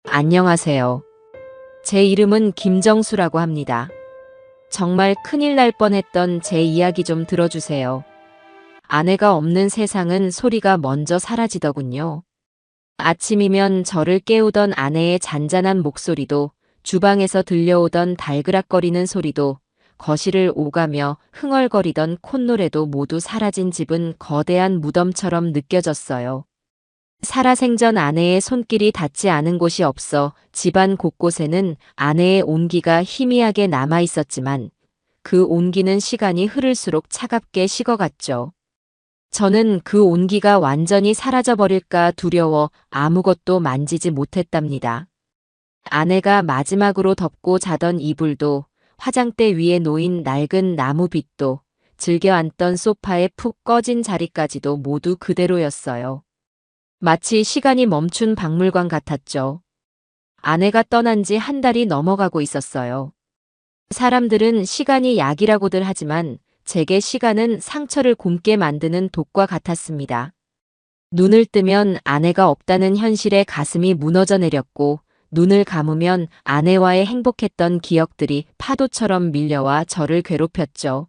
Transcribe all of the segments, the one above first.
안녕하세요. 제 이름은 김정수라고 합니다. 정말 큰일 날 뻔했던 제 이야기 좀 들어주세요. 아내가 없는 세상은 소리가 먼저 사라지더군요. 아침이면 저를 깨우던 아내의 잔잔한 목소리도, 주방에서 들려오던 달그락거리는 소리도, 거실을 오가며 흥얼거리던 콧노래도 모두 사라진 집은 거대한 무덤처럼 느껴졌어요. 살아생전 아내의 손길이 닿지 않은 곳이 없어 집안 곳곳에는 아내의 온기가 희미하게 남아 있었지만 그 온기는 시간이 흐를수록 차갑게 식어갔죠. 저는 그 온기가 완전히 사라져버릴까 두려워 아무것도 만지지 못했답니다. 아내가 마지막으로 덮고 자던 이불도, 화장대 위에 놓인 낡은 나무 빗도, 즐겨 앉던 소파의 푹 꺼진 자리까지도 모두 그대로였어요. 마치 시간이 멈춘 박물관 같았죠. 아내가 떠난 지 한 달이 넘어가고 있었어요. 사람들은 시간이 약이라고들 하지만 제게 시간은 상처를 곪게 만드는 독과 같았습니다. 눈을 뜨면 아내가 없다는 현실에 가슴이 무너져 내렸고, 눈을 감으면 아내와의 행복했던 기억들이 파도처럼 밀려와 저를 괴롭혔죠.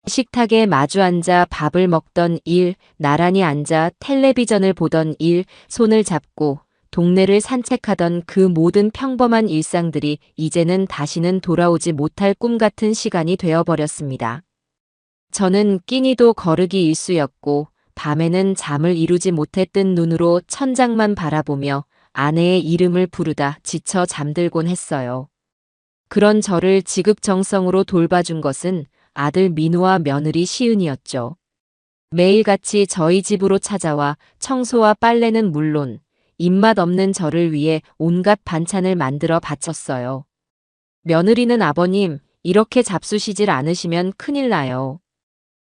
식탁에 마주 앉아 밥을 먹던 일, 나란히 앉아 텔레비전을 보던 일, 손을 잡고 동네를 산책하던 그 모든 평범한 일상들이 이제는 다시는 돌아오지 못할 꿈 같은 시간이 되어버렸습니다. 저는 끼니도 거르기 일쑤였고, 밤에는 잠을 이루지 못해 뜬 눈으로 천장만 바라보며 아내의 이름을 부르다 지쳐 잠들곤 했어요. 그런 저를 지극정성으로 돌봐준 것은 아들 민우와 며느리 시은이었죠. 매일같이 저희 집으로 찾아와 청소와 빨래는 물론 입맛 없는 저를 위해 온갖 반찬을 만들어 바쳤어요. 며느리는 아버님, 이렇게 잡수시질 않으시면 큰일 나요.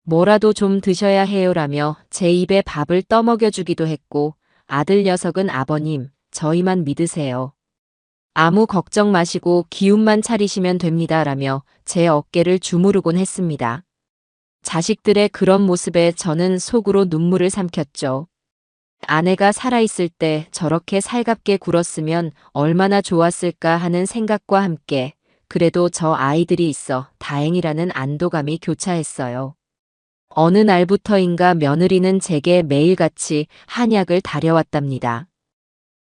뭐라도 좀 드셔야 해요라며 제 입에 밥을 떠먹여주기도 했고, 아들 녀석은 아버님, 저희만 믿으세요. 아무 걱정 마시고 기운만 차리시면 됩니다라며 제 어깨를 주무르곤 했습니다. 자식들의 그런 모습에 저는 속으로 눈물을 삼켰죠. 아내가 살아있을 때 저렇게 살갑게 굴었으면 얼마나 좋았을까 하는 생각과 함께 그래도 저 아이들이 있어 다행이라는 안도감이 교차했어요. 어느 날부터인가 며느리는 제게 매일같이 한약을 다려왔답니다.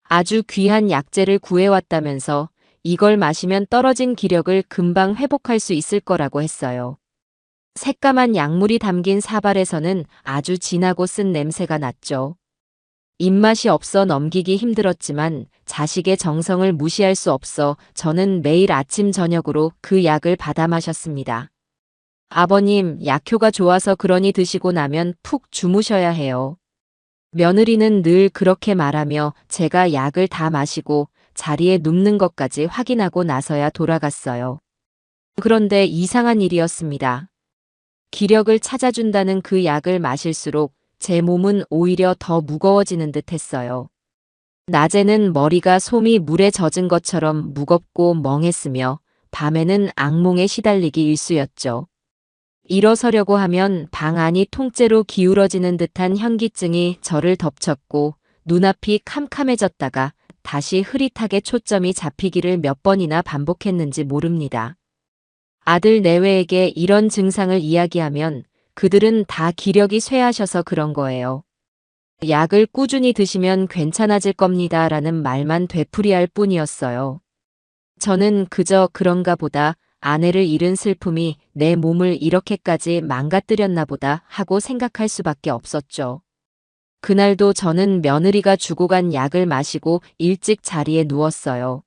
아주 귀한 약재를 구해왔다면서 이걸 마시면 떨어진 기력을 금방 회복할 수 있을 거라고 했어요. 새까만 약물이 담긴 사발에서는 아주 진하고 쓴 냄새가 났죠. 입맛이 없어 넘기기 힘들었지만 자식의 정성을 무시할 수 없어 저는 매일 아침 저녁으로 그 약을 받아 마셨습니다. 아버님, 약효가 좋아서 그러니 드시고 나면 푹 주무셔야 해요. 며느리는 늘 그렇게 말하며 제가 약을 다 마시고 자리에 눕는 것까지 확인하고 나서야 돌아갔어요. 그런데 이상한 일이었습니다. 기력을 찾아준다는 그 약을 마실수록 제 몸은 오히려 더 무거워지는 듯 했어요. 낮에는 머리가 솜이 물에 젖은 것처럼 무겁고 멍했으며 밤에는 악몽에 시달리기 일쑤였죠. 일어서려고 하면 방 안이 통째로 기울어지는 듯한 현기증이 저를 덮쳤고 눈앞이 캄캄해졌다가 다시 흐릿하게 초점이 잡히기를 몇 번이나 반복했는지 모릅니다. 아들 내외에게 이런 증상을 이야기하면 그들은 다 기력이 쇠하셔서 그런 거예요. 약을 꾸준히 드시면 괜찮아질 겁니다 라는 말만 되풀이할 뿐이었어요. 저는 그저 그런가 보다, 아내를 잃은 슬픔이 내 몸을 이렇게까지 망가뜨렸나 보다 하고 생각할 수밖에 없었죠. 그날도 저는 며느리가 주고 간 약을 마시고 일찍 자리에 누웠어요.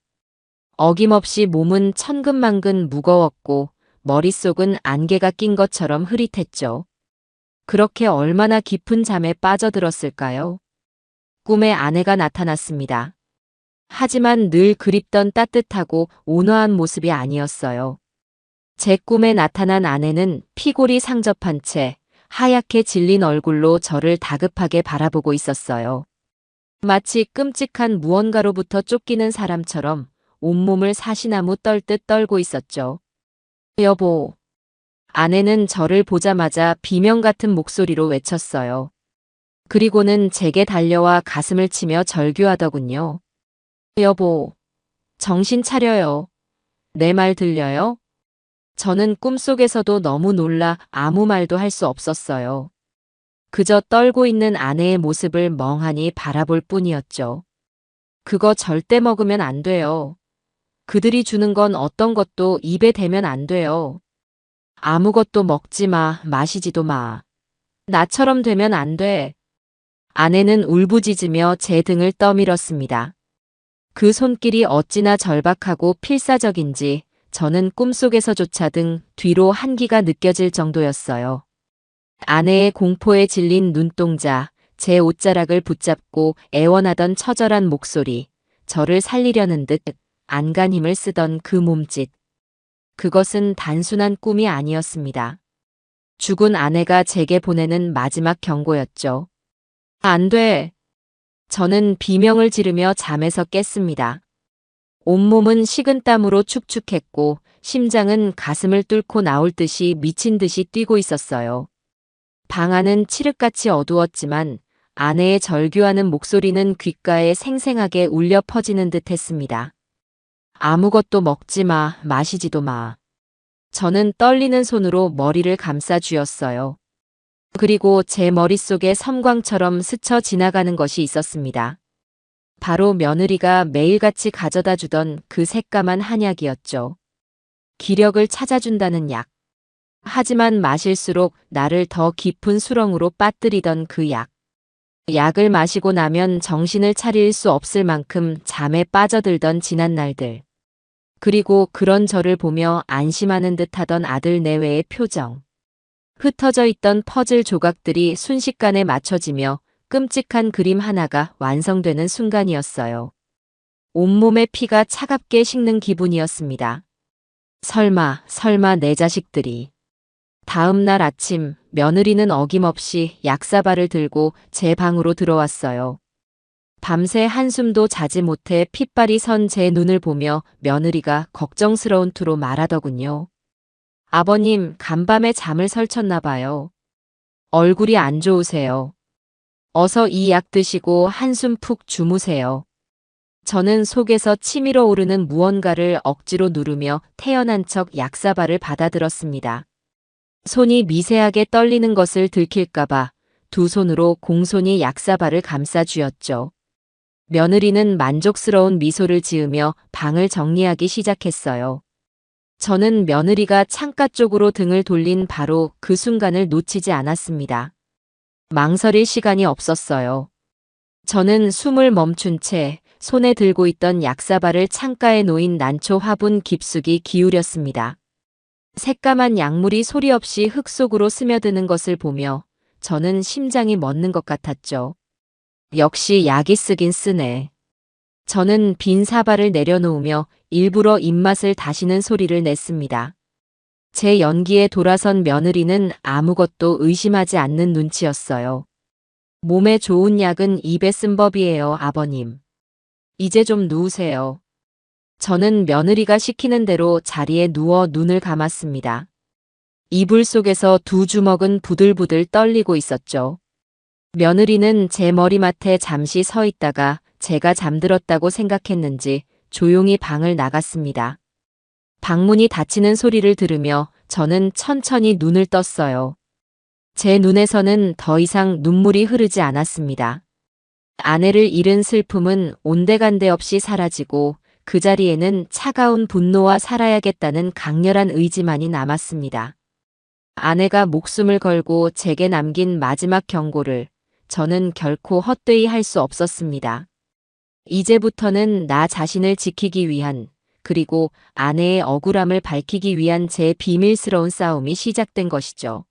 어김없이 몸은 천근만근 무거웠고 머릿속은 안개가 낀 것처럼 흐릿했죠. 그렇게 얼마나 깊은 잠에 빠져들었을까요? 꿈에 아내가 나타났습니다. 하지만 늘 그립던 따뜻하고 온화한 모습이 아니었어요. 제 꿈에 나타난 아내는 피골이 상접한 채 하얗게 질린 얼굴로 저를 다급하게 바라보고 있었어요. 마치 끔찍한 무언가로부터 쫓기는 사람처럼 온몸을 사시나무 떨듯 떨고 있었죠. 여보. 아내는 저를 보자마자 비명 같은 목소리로 외쳤어요. 그리고는 제게 달려와 가슴을 치며 절규하더군요. 여보. 정신 차려요. 내 말 들려요? 저는 꿈속에서도 너무 놀라 아무 말도 할 수 없었어요. 그저 떨고 있는 아내의 모습을 멍하니 바라볼 뿐이었죠. 그거 절대 먹으면 안 돼요. 그들이 주는 건 어떤 것도 입에 대면 안 돼요. 아무것도 먹지 마, 마시지도 마. 나처럼 되면 안 돼. 아내는 울부짖으며 제 등을 떠밀었습니다. 그 손길이 어찌나 절박하고 필사적인지 저는 꿈속에서조차 등 뒤로 한기가 느껴질 정도였어요. 아내의 공포에 질린 눈동자, 제 옷자락을 붙잡고 애원하던 처절한 목소리, 저를 살리려는 듯 안간 힘을 쓰던 그 몸짓. 그것은 단순한 꿈이 아니었습니다. 죽은 아내가 제게 보내는 마지막 경고였죠. 안 돼. 저는 비명을 지르며 잠에서 깼습니다. 온몸은 식은땀으로 축축했고 심장은 가슴을 뚫고 나올 듯이 미친 듯이 뛰고 있었어요. 방 안은 칠흑같이 어두웠지만 아내의 절규하는 목소리는 귓가에 생생하게 울려 퍼지는 듯 했습니다. 아무것도 먹지 마, 마시지도 마. 저는 떨리는 손으로 머리를 감싸 쥐었어요. 그리고 제 머릿속에 섬광처럼 스쳐 지나가는 것이 있었습니다. 바로 며느리가 매일같이 가져다 주던 그 새까만 한약이었죠. 기력을 찾아준다는 약. 하지만 마실수록 나를 더 깊은 수렁으로 빠뜨리던 그 약. 약을 마시고 나면 정신을 차릴 수 없을 만큼 잠에 빠져들던 지난 날들. 그리고 그런 저를 보며 안심하는 듯하던 아들 내외의 표정. 흩어져 있던 퍼즐 조각들이 순식간에 맞춰지며 끔찍한 그림 하나가 완성되는 순간이었어요. 온몸의 피가 차갑게 식는 기분이었습니다. 설마 내 자식들이. 다음 날 아침 며느리는 어김없이 약사발을 들고 제 방으로 들어왔어요. 밤새 한숨도 자지 못해 핏발이 선 제 눈을 보며 며느리가 걱정스러운 투로 말하더군요. 아버님, 간밤에 잠을 설쳤나 봐요. 얼굴이 안 좋으세요. 어서 이 약 드시고 한숨 푹 주무세요. 저는 속에서 치밀어 오르는 무언가를 억지로 누르며 태연한 척 약사발을 받아들었습니다. 손이 미세하게 떨리는 것을 들킬까봐 두 손으로 공손히 약사발을 감싸 쥐었죠. 며느리는 만족스러운 미소를 지으며 방을 정리하기 시작했어요. 저는 며느리가 창가 쪽으로 등을 돌린 바로 그 순간을 놓치지 않았습니다. 망설일 시간이 없었어요. 저는 숨을 멈춘 채 손에 들고 있던 약사발을 창가에 놓인 난초 화분 깊숙이 기울였습니다. 새까만 약물이 소리 없이 흙 속으로 스며드는 것을 보며 저는 심장이 멎는 것 같았죠. 역시 약이 쓰긴 쓰네. 저는 빈 사발을 내려놓으며 일부러 입맛을 다시는 소리를 냈습니다. 제 연기에 돌아선 며느리는 아무것도 의심하지 않는 눈치였어요. 몸에 좋은 약은 입에 쓴 법이에요, 아버님. 이제 좀 누우세요. 저는 며느리가 시키는 대로 자리에 누워 눈을 감았습니다. 이불 속에서 두 주먹은 부들부들 떨리고 있었죠. 며느리는 제 머리맡에 잠시 서 있다가 제가 잠들었다고 생각했는지 조용히 방을 나갔습니다. 방문이 닫히는 소리를 들으며 저는 천천히 눈을 떴어요. 제 눈에서는 더 이상 눈물이 흐르지 않았습니다. 아내를 잃은 슬픔은 온데간데 없이 사라지고 그 자리에는 차가운 분노와 살아야겠다는 강렬한 의지만이 남았습니다. 아내가 목숨을 걸고 제게 남긴 마지막 경고를 저는 결코 헛되이 할 수 없었습니다. 이제부터는 나 자신을 지키기 위한, 그리고 아내의 억울함을 밝히기 위한 제 비밀스러운 싸움이 시작된 것이죠.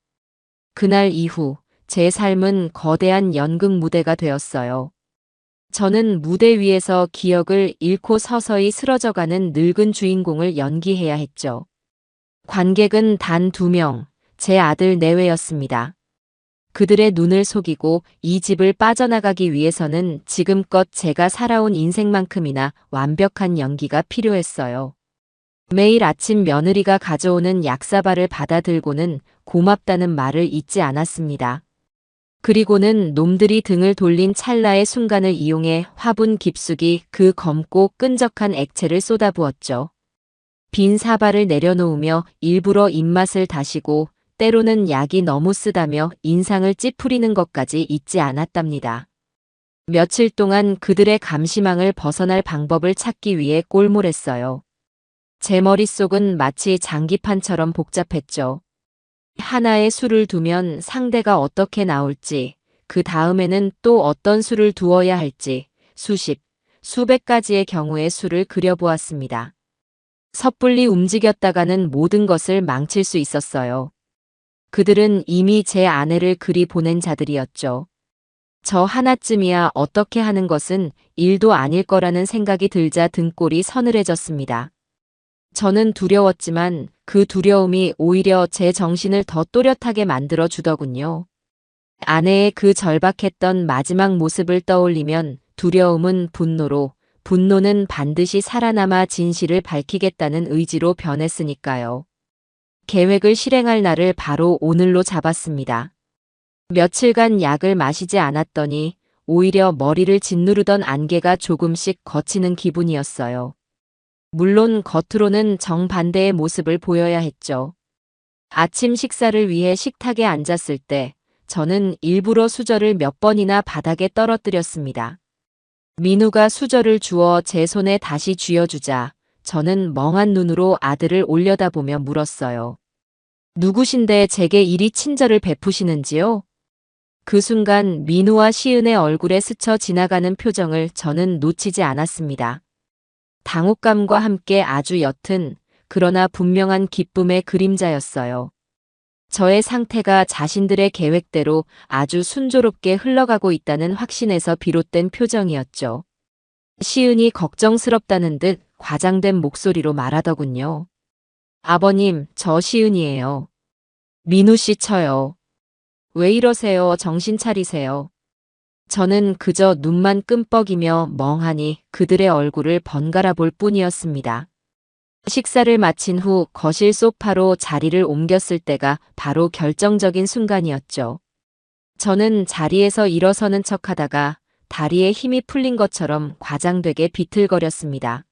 그날 이후 제 삶은 거대한 연극 무대가 되었어요. 저는 무대 위에서 기억을 잃고 서서히 쓰러져가는 늙은 주인공을 연기해야 했죠. 관객은 단 2명, 제 아들 내외였습니다. 그들의 눈을 속이고 이 집을 빠져나가기 위해서는 지금껏 제가 살아온 인생만큼이나 완벽한 연기가 필요했어요. 매일 아침 며느리가 가져오는 약사발을 받아들고는 고맙다는 말을 잊지 않았습니다. 그리고는 놈들이 등을 돌린 찰나의 순간을 이용해 화분 깊숙이 그 검고 끈적한 액체를 쏟아부었죠. 빈 사발을 내려놓으며 일부러 입맛을 다시고 때로는 약이 너무 쓰다며 인상을 찌푸리는 것까지 잊지 않았답니다. 며칠 동안 그들의 감시망을 벗어날 방법을 찾기 위해 꼴몰했어요. 제 머릿속은 마치 장기판처럼 복잡했죠. 하나의 수를 두면 상대가 어떻게 나올지, 그 다음에는 또 어떤 수를 두어야 할지, 수십, 수백 가지의 경우의 수를 그려보았습니다. 섣불리 움직였다가는 모든 것을 망칠 수 있었어요. 그들은 이미 제 아내를 그리 보낸 자들이었죠. 저 하나쯤이야 어떻게 하는 것은 일도 아닐 거라는 생각이 들자 등골이 서늘해졌습니다. 저는 두려웠지만 그 두려움이 오히려 제 정신을 더 또렷하게 만들어 주더군요. 아내의 그 절박했던 마지막 모습을 떠올리면 두려움은 분노로, 분노는 반드시 살아남아 진실을 밝히겠다는 의지로 변했으니까요. 계획을 실행할 날을 바로 오늘로 잡았습니다. 며칠간 약을 마시지 않았더니 오히려 머리를 짓누르던 안개가 조금씩 걷히는 기분이었어요. 물론 겉으로는 정반대의 모습을 보여야 했죠. 아침 식사를 위해 식탁에 앉았을 때 저는 일부러 수저를 몇 번이나 바닥에 떨어뜨렸습니다. 민우가 수저를 주어 제 손에 다시 쥐어주자 저는 멍한 눈으로 아들을 올려다보며 물었어요. 누구신데 제게 이리 친절을 베푸시는지요? 그 순간 민우와 시은의 얼굴에 스쳐 지나가는 표정을 저는 놓치지 않았습니다. 당혹감과 함께 아주 옅은 그러나 분명한 기쁨의 그림자였어요. 저의 상태가 자신들의 계획대로 아주 순조롭게 흘러가고 있다는 확신에서 비롯된 표정이었죠. 시은이 걱정스럽다는 듯 과장된 목소리로 말하더군요. 아버님, 저 시은이에요. 민우 씨 쳐요. 왜 이러세요? 정신 차리세요. 저는 그저 눈만 끔뻑이며 멍하니 그들의 얼굴을 번갈아 볼 뿐이었습니다. 식사를 마친 후 거실 소파로 자리를 옮겼을 때가 바로 결정적인 순간이었죠. 저는 자리에서 일어서는 척하다가 다리에 힘이 풀린 것처럼 과장되게 비틀거렸습니다.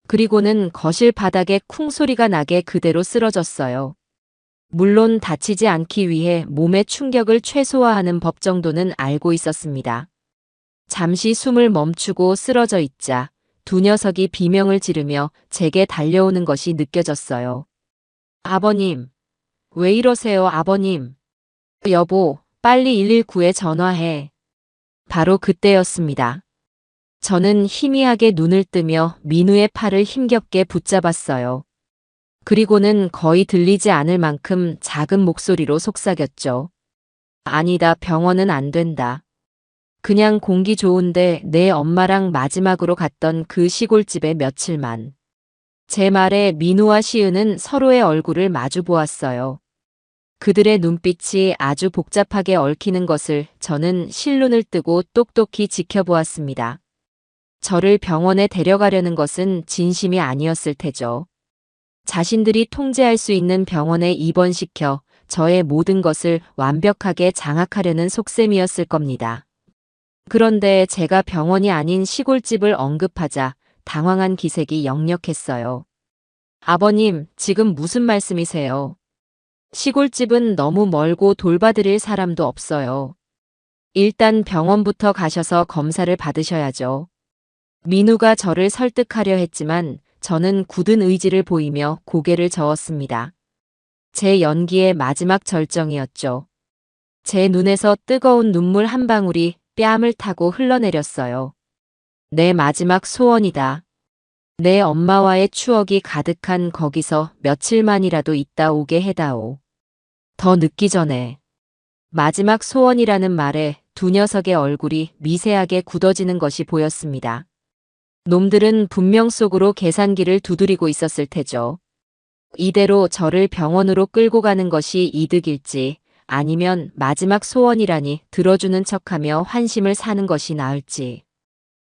그리고는 거실 바닥에 쿵 소리가 나게 그대로 쓰러졌어요. 물론 다치지 않기 위해 몸의 충격을 최소화하는 법 정도는 알고 있었습니다. 잠시 숨을 멈추고 쓰러져 있자 두 녀석이 비명을 지르며 제게 달려오는 것이 느껴졌어요. 아버님, 왜 이러세요, 아버님? 여보, 빨리 119에 전화해. 바로 그때였습니다. 저는 희미하게 눈을 뜨며 민우의 팔을 힘겹게 붙잡았어요. 그리고는 거의 들리지 않을 만큼 작은 목소리로 속삭였죠. 아니다, 병원은 안 된다. 그냥 공기 좋은데 내 엄마랑 마지막으로 갔던 그 시골집에 며칠만. 제 말에 민우와 시은은 서로의 얼굴을 마주 보았어요. 그들의 눈빛이 아주 복잡하게 얽히는 것을 저는 실눈을 뜨고 똑똑히 지켜보았습니다. 저를 병원에 데려가려는 것은 진심이 아니었을 테죠. 자신들이 통제할 수 있는 병원에 입원시켜 저의 모든 것을 완벽하게 장악하려는 속셈이었을 겁니다. 그런데 제가 병원이 아닌 시골집을 언급하자 당황한 기색이 역력했어요. 아버님, 지금 무슨 말씀이세요? 시골집은 너무 멀고 돌봐드릴 사람도 없어요. 일단 병원부터 가셔서 검사를 받으셔야죠. 민우가 저를 설득하려 했지만 저는 굳은 의지를 보이며 고개를 저었습니다. 제 연기의 마지막 절정이었죠. 제 눈에서 뜨거운 눈물 한 방울이 뺨을 타고 흘러내렸어요. 내 마지막 소원이다. 내 엄마와의 추억이 가득한 거기서 며칠만이라도 있다 오게 해다오. 더 늦기 전에. 마지막 소원이라는 말에 두 녀석의 얼굴이 미세하게 굳어지는 것이 보였습니다. 놈들은 분명 속으로 계산기를 두드리고 있었을 테죠. 이대로 저를 병원으로 끌고 가는 것이 이득일지 아니면 마지막 소원이라니 들어주는 척하며 환심을 사는 것이 나을지.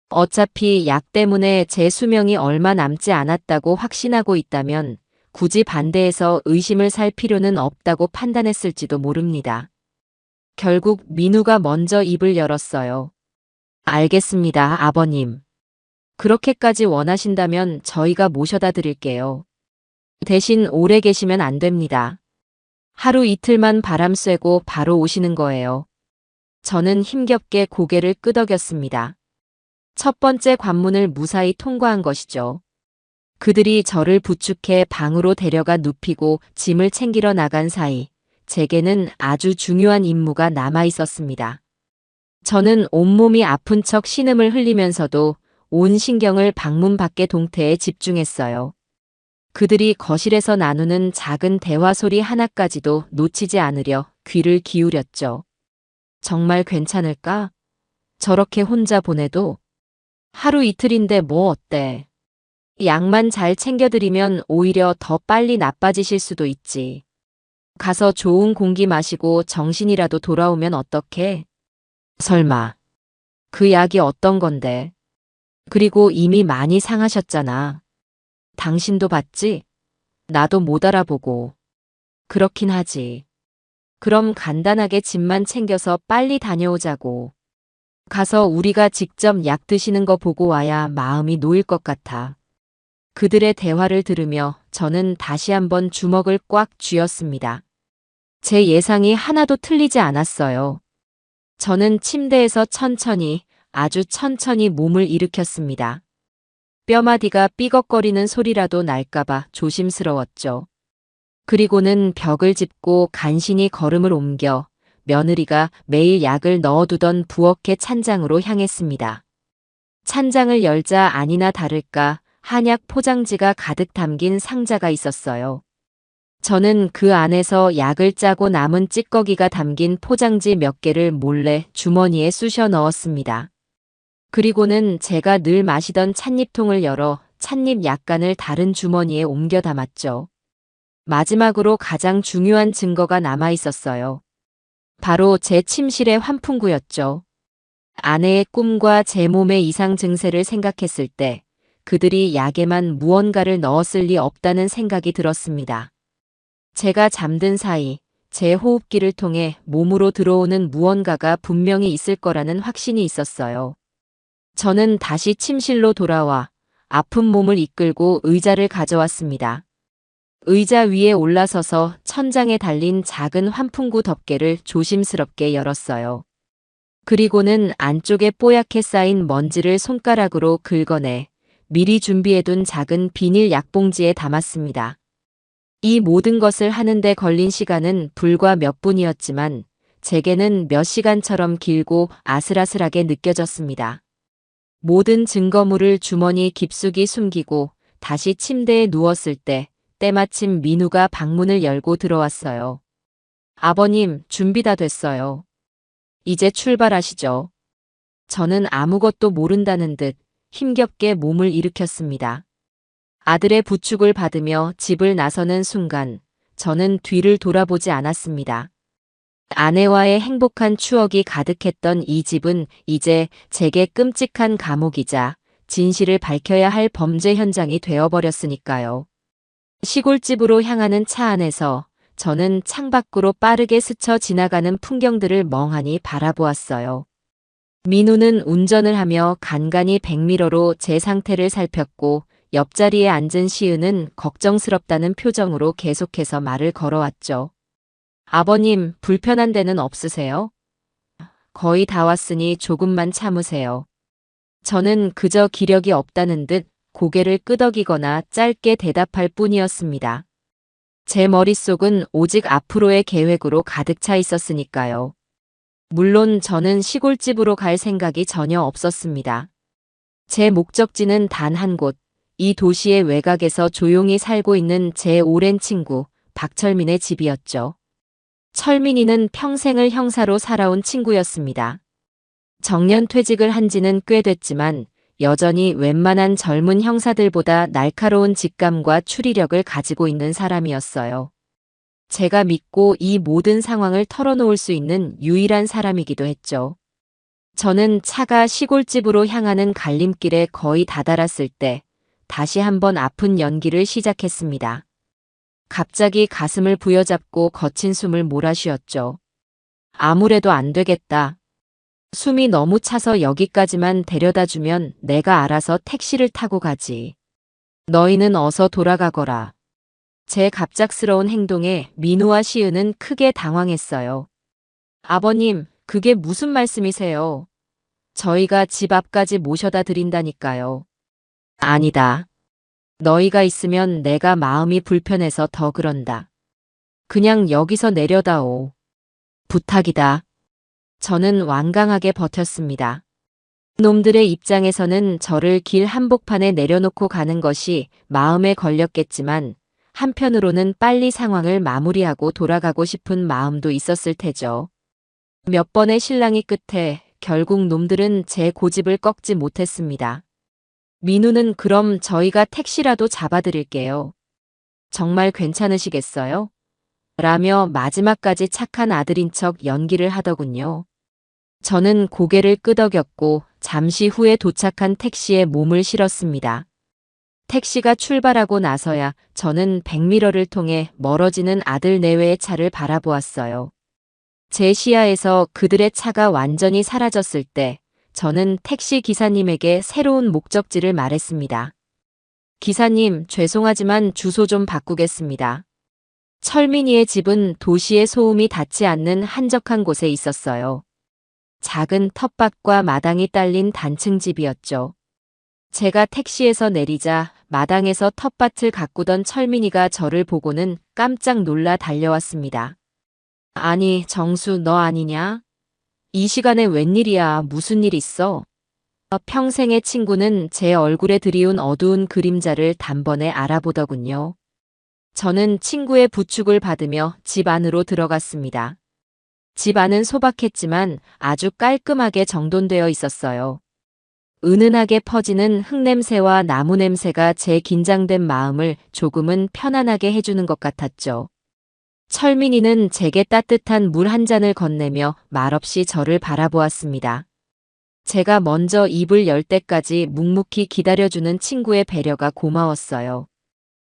어차피 약 때문에 제 수명이 얼마 남지 않았다고 확신하고 있다면 굳이 반대해서 의심을 살 필요는 없다고 판단했을지도 모릅니다. 결국 민우가 먼저 입을 열었어요. 알겠습니다, 아버님. 그렇게까지 원하신다면 저희가 모셔다 드릴게요. 대신 오래 계시면 안 됩니다. 하루 이틀만 바람 쐬고 바로 오시는 거예요. 저는 힘겹게 고개를 끄덕였습니다. 첫 번째 관문을 무사히 통과한 것이죠. 그들이 저를 부축해 방으로 데려가 눕히고 짐을 챙기러 나간 사이 제게는 아주 중요한 임무가 남아 있었습니다. 저는 온몸이 아픈 척 신음을 흘리면서도 온 신경을 방문 밖의 동태에 집중했어요. 그들이 거실에서 나누는 작은 대화 소리 하나까지도 놓치지 않으려 귀를 기울였죠. 정말 괜찮을까? 저렇게 혼자 보내도? 하루 이틀인데 뭐 어때? 약만 잘 챙겨드리면 오히려 더 빨리 나빠지실 수도 있지. 가서 좋은 공기 마시고 정신이라도 돌아오면 어떡해? 설마. 그 약이 어떤 건데? 그리고 이미 많이 상하셨잖아. 당신도 봤지? 나도 못 알아보고. 그렇긴 하지. 그럼 간단하게 짐만 챙겨서 빨리 다녀오자고. 가서 우리가 직접 약 드시는 거 보고 와야 마음이 놓일 것 같아. 그들의 대화를 들으며 저는 다시 한번 주먹을 꽉 쥐었습니다. 제 예상이 하나도 틀리지 않았어요. 저는 침대에서 천천히, 아주 천천히 몸을 일으켰습니다. 뼈마디가 삐걱거리는 소리라도 날까봐 조심스러웠죠. 그리고는 벽을 짚고 간신히 걸음을 옮겨 며느리가 매일 약을 넣어두던 부엌의 찬장으로 향했습니다. 찬장을 열자 아니나 다를까 한약 포장지가 가득 담긴 상자가 있었어요. 저는 그 안에서 약을 짜고 남은 찌꺼기가 담긴 포장지 몇 개를 몰래 주머니에 쑤셔 넣었습니다. 그리고는 제가 늘 마시던 찻잎통을 열어 찻잎 약간을 다른 주머니에 옮겨 담았죠. 마지막으로 가장 중요한 증거가 남아 있었어요. 바로 제 침실의 환풍구였죠. 아내의 꿈과 제 몸의 이상 증세를 생각했을 때 그들이 약에만 무언가를 넣었을 리 없다는 생각이 들었습니다. 제가 잠든 사이 제 호흡기를 통해 몸으로 들어오는 무언가가 분명히 있을 거라는 확신이 있었어요. 저는 다시 침실로 돌아와 아픈 몸을 이끌고 의자를 가져왔습니다. 의자 위에 올라서서 천장에 달린 작은 환풍구 덮개를 조심스럽게 열었어요. 그리고는 안쪽에 뽀얗게 쌓인 먼지를 손가락으로 긁어내 미리 준비해둔 작은 비닐 약봉지에 담았습니다. 이 모든 것을 하는데 걸린 시간은 불과 몇 분이었지만 제게는 몇 시간처럼 길고 아슬아슬하게 느껴졌습니다. 모든 증거물을 주머니 깊숙이 숨기고 다시 침대에 누웠을 때 때마침 민우가 방문을 열고 들어왔어요. 아버님, 준비 다 됐어요. 이제 출발하시죠. 저는 아무것도 모른다는 듯 힘겹게 몸을 일으켰습니다. 아들의 부축을 받으며 집을 나서는 순간 저는 뒤를 돌아보지 않았습니다. 아내와의 행복한 추억이 가득했던 이 집은 이제 제게 끔찍한 감옥이자 진실을 밝혀야 할 범죄 현장이 되어버렸으니까요. 시골집으로 향하는 차 안에서 저는 창밖으로 빠르게 스쳐 지나가는 풍경들을 멍하니 바라보았어요. 민우는 운전을 하며 간간히 백미러로 제 상태를 살폈고 옆자리에 앉은 시은은 걱정스럽다는 표정으로 계속해서 말을 걸어왔죠. 아버님, 불편한 데는 없으세요? 거의 다 왔으니 조금만 참으세요. 저는 그저 기력이 없다는 듯 고개를 끄덕이거나 짧게 대답할 뿐이었습니다. 제 머릿속은 오직 앞으로의 계획으로 가득 차 있었으니까요. 물론 저는 시골집으로 갈 생각이 전혀 없었습니다. 제 목적지는 단 한 곳, 이 도시의 외곽에서 조용히 살고 있는 제 오랜 친구 박철민의 집이었죠. 철민이는 평생을 형사로 살아온 친구였습니다. 정년 퇴직을 한 지는 꽤 됐지만 여전히 웬만한 젊은 형사들보다 날카로운 직감과 추리력을 가지고 있는 사람이었어요. 제가 믿고 이 모든 상황을 털어놓을 수 있는 유일한 사람이기도 했죠. 저는 차가 시골집으로 향하는 갈림길에 거의 다다랐을 때 다시 한번 아픈 연기를 시작했습니다. 갑자기 가슴을 부여잡고 거친 숨을 몰아쉬었죠. 아무래도 안 되겠다. 숨이 너무 차서 여기까지만 데려다 주면 내가 알아서 택시를 타고 가지. 너희는 어서 돌아가거라. 제 갑작스러운 행동에 민우와 시은은 크게 당황했어요. 아버님, 그게 무슨 말씀이세요? 저희가 집 앞까지 모셔다 드린다니까요. 아니다. 너희가 있으면 내가 마음이 불편해서 더 그런다. 그냥 여기서 내려다오. 부탁이다. 저는 완강하게 버텼습니다. 놈들의 입장에서는 저를 길 한복판에 내려놓고 가는 것이 마음에 걸렸겠지만 한편으로는 빨리 상황을 마무리하고 돌아가고 싶은 마음도 있었을 테죠. 몇 번의 실랑이 끝에 결국 놈들은 제 고집을 꺾지 못했습니다. 민우는 그럼 저희가 택시라도 잡아드릴게요. 정말 괜찮으시겠어요? 라며 마지막까지 착한 아들인 척 연기를 하더군요. 저는 고개를 끄덕였고 잠시 후에 도착한 택시에 몸을 실었습니다. 택시가 출발하고 나서야 저는 백미러를 통해 멀어지는 아들 내외의 차를 바라보았어요. 제 시야에서 그들의 차가 완전히 사라졌을 때 저는 택시 기사님에게 새로운 목적지를 말했습니다. 기사님, 죄송하지만 주소 좀 바꾸겠습니다. 철민이의 집은 도시의 소음이 닿지 않는 한적한 곳에 있었어요. 작은 텃밭과 마당이 딸린 단층 집이었죠. 제가 택시에서 내리자 마당에서 텃밭을 가꾸던 철민이가 저를 보고는 깜짝 놀라 달려왔습니다. 아니, 정수 너 아니냐? 이 시간에 웬일이야? 무슨 일 있어? 평생의 친구는 제 얼굴에 드리운 어두운 그림자를 단번에 알아보더군요. 저는 친구의 부축을 받으며 집 안으로 들어갔습니다. 집 안은 소박했지만 아주 깔끔하게 정돈되어 있었어요. 은은하게 퍼지는 흙냄새와 나무 냄새가 제 긴장된 마음을 조금은 편안하게 해주는 것 같았죠. 철민이는 제게 따뜻한 물 한 잔을 건네며 말없이 저를 바라보았습니다. 제가 먼저 입을 열 때까지 묵묵히 기다려주는 친구의 배려가 고마웠어요.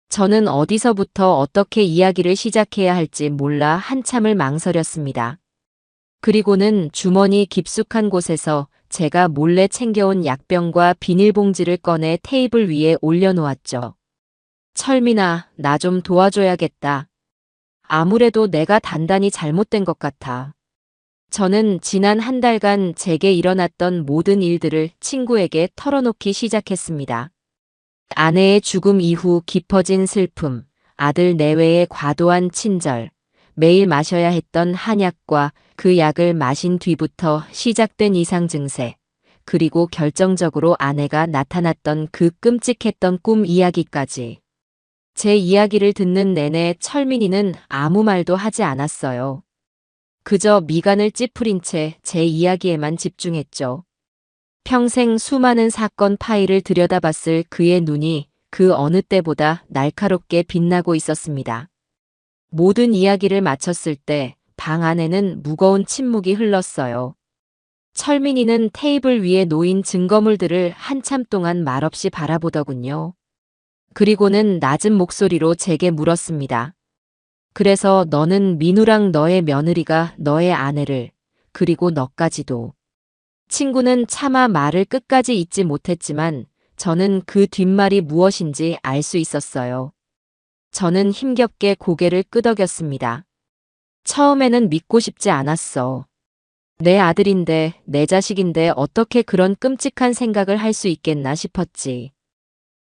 저는 어디서부터 어떻게 이야기를 시작해야 할지 몰라 한참을 망설였습니다. 그리고는 주머니 깊숙한 곳에서 제가 몰래 챙겨온 약병과 비닐봉지를 꺼내 테이블 위에 올려놓았죠. 철민아, 나 좀 도와줘야겠다. 아무래도 내가 단단히 잘못된 것 같아. 저는 지난 한 달간 제게 일어났던 모든 일들을 친구에게 털어놓기 시작했습니다. 아내의 죽음 이후 깊어진 슬픔, 아들 내외의 과도한 친절, 매일 마셔야 했던 한약과 그 약을 마신 뒤부터 시작된 이상 증세, 그리고 결정적으로 아내가 나타났던 그 끔찍했던 꿈 이야기까지. 제 이야기를 듣는 내내 철민이는 아무 말도 하지 않았어요. 그저 미간을 찌푸린 채 제 이야기에만 집중했죠. 평생 수많은 사건 파일을 들여다봤을 그의 눈이 그 어느 때보다 날카롭게 빛나고 있었습니다. 모든 이야기를 마쳤을 때 방 안에는 무거운 침묵이 흘렀어요. 철민이는 테이블 위에 놓인 증거물들을 한참 동안 말없이 바라보더군요. 그리고는 낮은 목소리로 제게 물었습니다. 그래서 너는 민우랑 너의 며느리가 너의 아내를, 그리고 너까지도. 친구는 차마 말을 끝까지 잇지 못했지만 저는 그 뒷말이 무엇인지 알 수 있었어요. 저는 힘겹게 고개를 끄덕였습니다. 처음에는 믿고 싶지 않았어. 내 아들인데, 내 자식인데 어떻게 그런 끔찍한 생각을 할 수 있겠나 싶었지.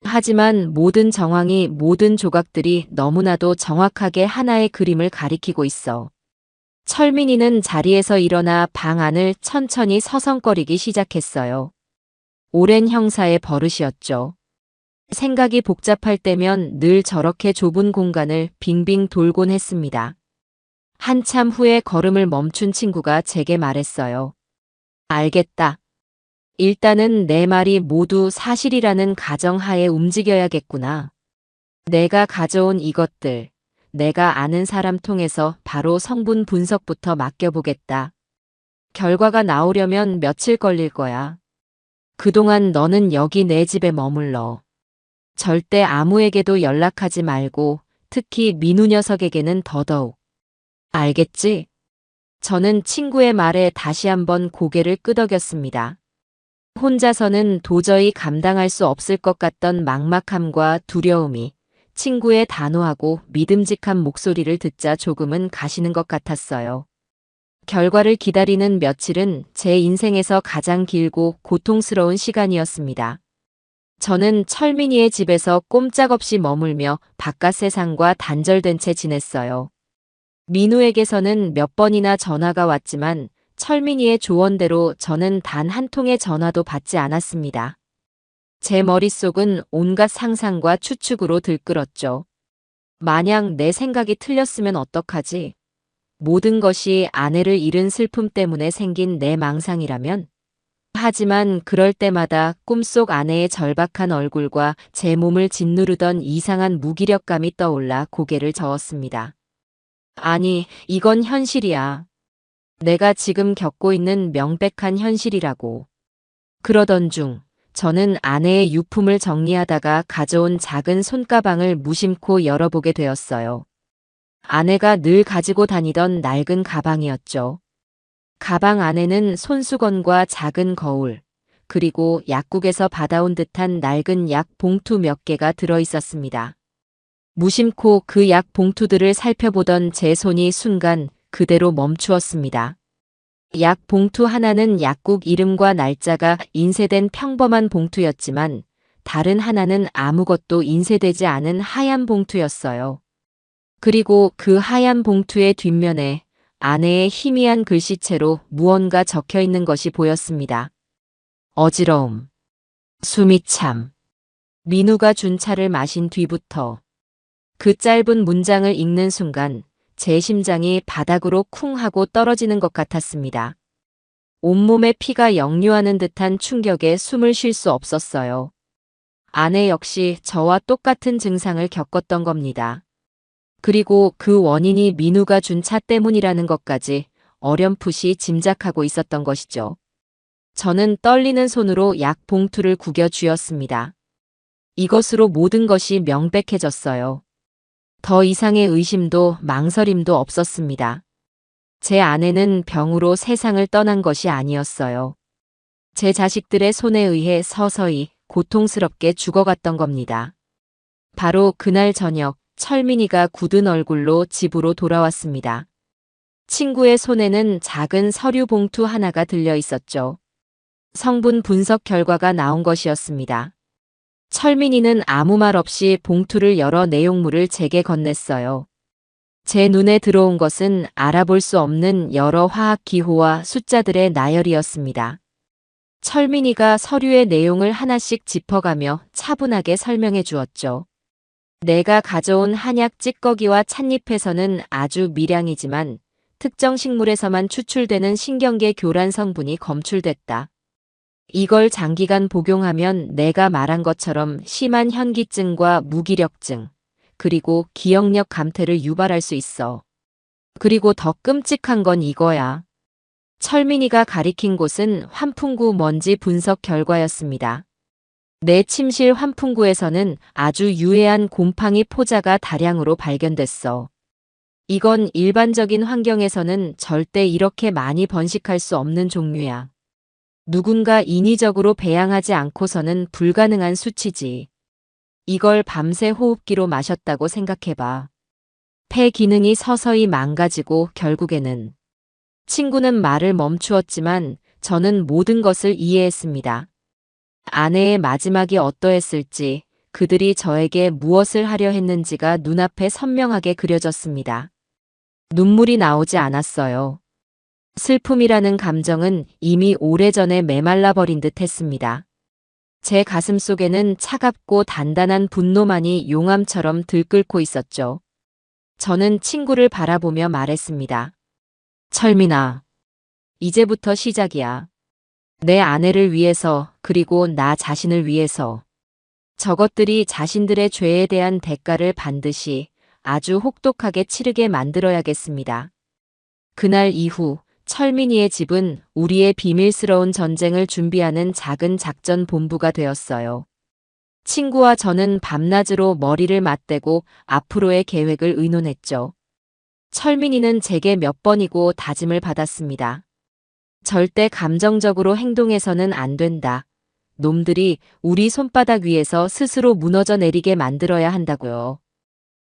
하지만 모든 정황이, 모든 조각들이 너무나도 정확하게 하나의 그림을 가리키고 있어. 철민이는 자리에서 일어나 방 안을 천천히 서성거리기 시작했어요. 오랜 형사의 버릇이었죠. 생각이 복잡할 때면 늘 저렇게 좁은 공간을 빙빙 돌곤 했습니다. 한참 후에 걸음을 멈춘 친구가 제게 말했어요. 알겠다. 일단은 내 말이 모두 사실이라는 가정하에 움직여야겠구나. 내가 가져온 이것들, 내가 아는 사람 통해서 바로 성분 분석부터 맡겨보겠다. 결과가 나오려면 며칠 걸릴 거야. 그동안 너는 여기 내 집에 머물러. 절대 아무에게도 연락하지 말고 특히 민우 녀석에게는 더더욱. 알겠지? 저는 친구의 말에 다시 한번 고개를 끄덕였습니다. 혼자서는 도저히 감당할 수 없을 것 같던 막막함과 두려움이 친구의 단호하고 믿음직한 목소리를 듣자 조금은 가시는 것 같았어요. 결과를 기다리는 며칠은 제 인생에서 가장 길고 고통스러운 시간이었습니다. 저는 철민이의 집에서 꼼짝없이 머물며 바깥 세상과 단절된 채 지냈어요. 민우에게서는 몇 번이나 전화가 왔지만 철민이의 조언대로 저는 단 한 통의 전화도 받지 않았습니다. 제 머릿속은 온갖 상상과 추측으로 들끓었죠. 만약 내 생각이 틀렸으면 어떡하지? 모든 것이 아내를 잃은 슬픔 때문에 생긴 내 망상이라면? 하지만 그럴 때마다 꿈속 아내의 절박한 얼굴과 제 몸을 짓누르던 이상한 무기력감이 떠올라 고개를 저었습니다. 아니, 이건 현실이야. 내가 지금 겪고 있는 명백한 현실이라고. 그러던 중 저는 아내의 유품을 정리하다가 가져온 작은 손가방을 무심코 열어보게 되었어요. 아내가 늘 가지고 다니던 낡은 가방이었죠. 가방 안에는 손수건과 작은 거울, 그리고 약국에서 받아온 듯한 낡은 약 봉투 몇 개가 들어 있었습니다. 무심코 그 약 봉투들을 살펴보던 제 손이 순간 그대로 멈추었습니다. 약 봉투 하나는 약국 이름과 날짜가 인쇄된 평범한 봉투였지만 다른 하나는 아무것도 인쇄되지 않은 하얀 봉투였어요. 그리고 그 하얀 봉투의 뒷면에 아내의 희미한 글씨체로 무언가 적혀 있는 것이 보였습니다. 어지러움. 숨이 참. 민우가 준 차를 마신 뒤부터 그 짧은 문장을 읽는 순간 제 심장이 바닥으로 쿵 하고 떨어지는 것 같았습니다. 온몸에 피가 역류하는 듯한 충격에 숨을 쉴 수 없었어요. 아내 역시 저와 똑같은 증상을 겪었던 겁니다. 그리고 그 원인이 민우가 준 차 때문이라는 것까지 어렴풋이 짐작하고 있었던 것이죠. 저는 떨리는 손으로 약 봉투를 구겨 쥐었습니다. 이것으로 모든 것이 명백해졌어요. 더 이상의 의심도 망설임도 없었습니다. 제 아내는 병으로 세상을 떠난 것이 아니었어요. 제 자식들의 손에 의해 서서히 고통스럽게 죽어갔던 겁니다. 바로 그날 저녁 철민이가 굳은 얼굴로 집으로 돌아왔습니다. 친구의 손에는 작은 서류 봉투 하나가 들려 있었죠. 성분 분석 결과가 나온 것이었습니다. 철민이는 아무 말 없이 봉투를 열어 내용물을 제게 건넸어요. 제 눈에 들어온 것은 알아볼 수 없는 여러 화학 기호와 숫자들의 나열이었습니다. 철민이가 서류의 내용을 하나씩 짚어가며 차분하게 설명해 주었죠. 내가 가져온 한약 찌꺼기와 찻잎에서는 아주 미량이지만 특정 식물에서만 추출되는 신경계 교란 성분이 검출됐다. 이걸 장기간 복용하면 내가 말한 것처럼 심한 현기증과 무기력증, 그리고 기억력 감퇴를 유발할 수 있어. 그리고 더 끔찍한 건 이거야. 철민이가 가리킨 곳은 환풍구 먼지 분석 결과였습니다. 내 침실 환풍구에서는 아주 유해한 곰팡이 포자가 다량으로 발견됐어. 이건 일반적인 환경에서는 절대 이렇게 많이 번식할 수 없는 종류야. 누군가 인위적으로 배양하지 않고서는 불가능한 수치지. 이걸 밤새 호흡기로 마셨다고 생각해봐. 폐 기능이 서서히 망가지고 결국에는. 친구는 말을 멈추었지만 저는 모든 것을 이해했습니다. 아내의 마지막이 어떠했을지, 그들이 저에게 무엇을 하려 했는지가 눈앞에 선명하게 그려졌습니다. 눈물이 나오지 않았어요. 슬픔이라는 감정은 이미 오래전에 메말라 버린 듯 했습니다. 제 가슴 속에는 차갑고 단단한 분노만이 용암처럼 들끓고 있었죠. 저는 친구를 바라보며 말했습니다. 철민아, 이제부터 시작이야. 내 아내를 위해서, 그리고 나 자신을 위해서. 저것들이 자신들의 죄에 대한 대가를 반드시 아주 혹독하게 치르게 만들어야겠습니다. 그날 이후 철민이의 집은 우리의 비밀스러운 전쟁을 준비하는 작은 작전 본부가 되었어요. 친구와 저는 밤낮으로 머리를 맞대고 앞으로의 계획을 의논했죠. 철민이는 제게 몇 번이고 다짐을 받았습니다. 절대 감정적으로 행동해서는 안 된다. 놈들이 우리 손바닥 위에서 스스로 무너져 내리게 만들어야 한다고요.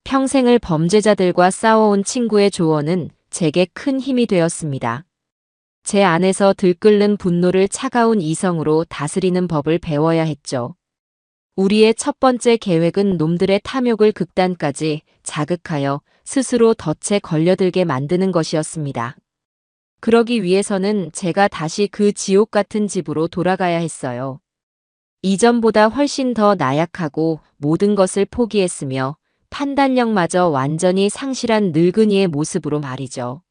평생을 범죄자들과 싸워온 친구의 조언은 제게 큰 힘이 되었습니다. 제 안에서 들끓는 분노를 차가운 이성으로 다스리는 법을 배워야 했죠. 우리의 첫 번째 계획은 놈들의 탐욕을 극단까지 자극하여 스스로 덫에 걸려들게 만드는 것이었습니다. 그러기 위해서는 제가 다시 그 지옥 같은 집으로 돌아가야 했어요. 이전보다 훨씬 더 나약하고 모든 것을 포기했으며 판단력마저 완전히 상실한 늙은이의 모습으로 말이죠.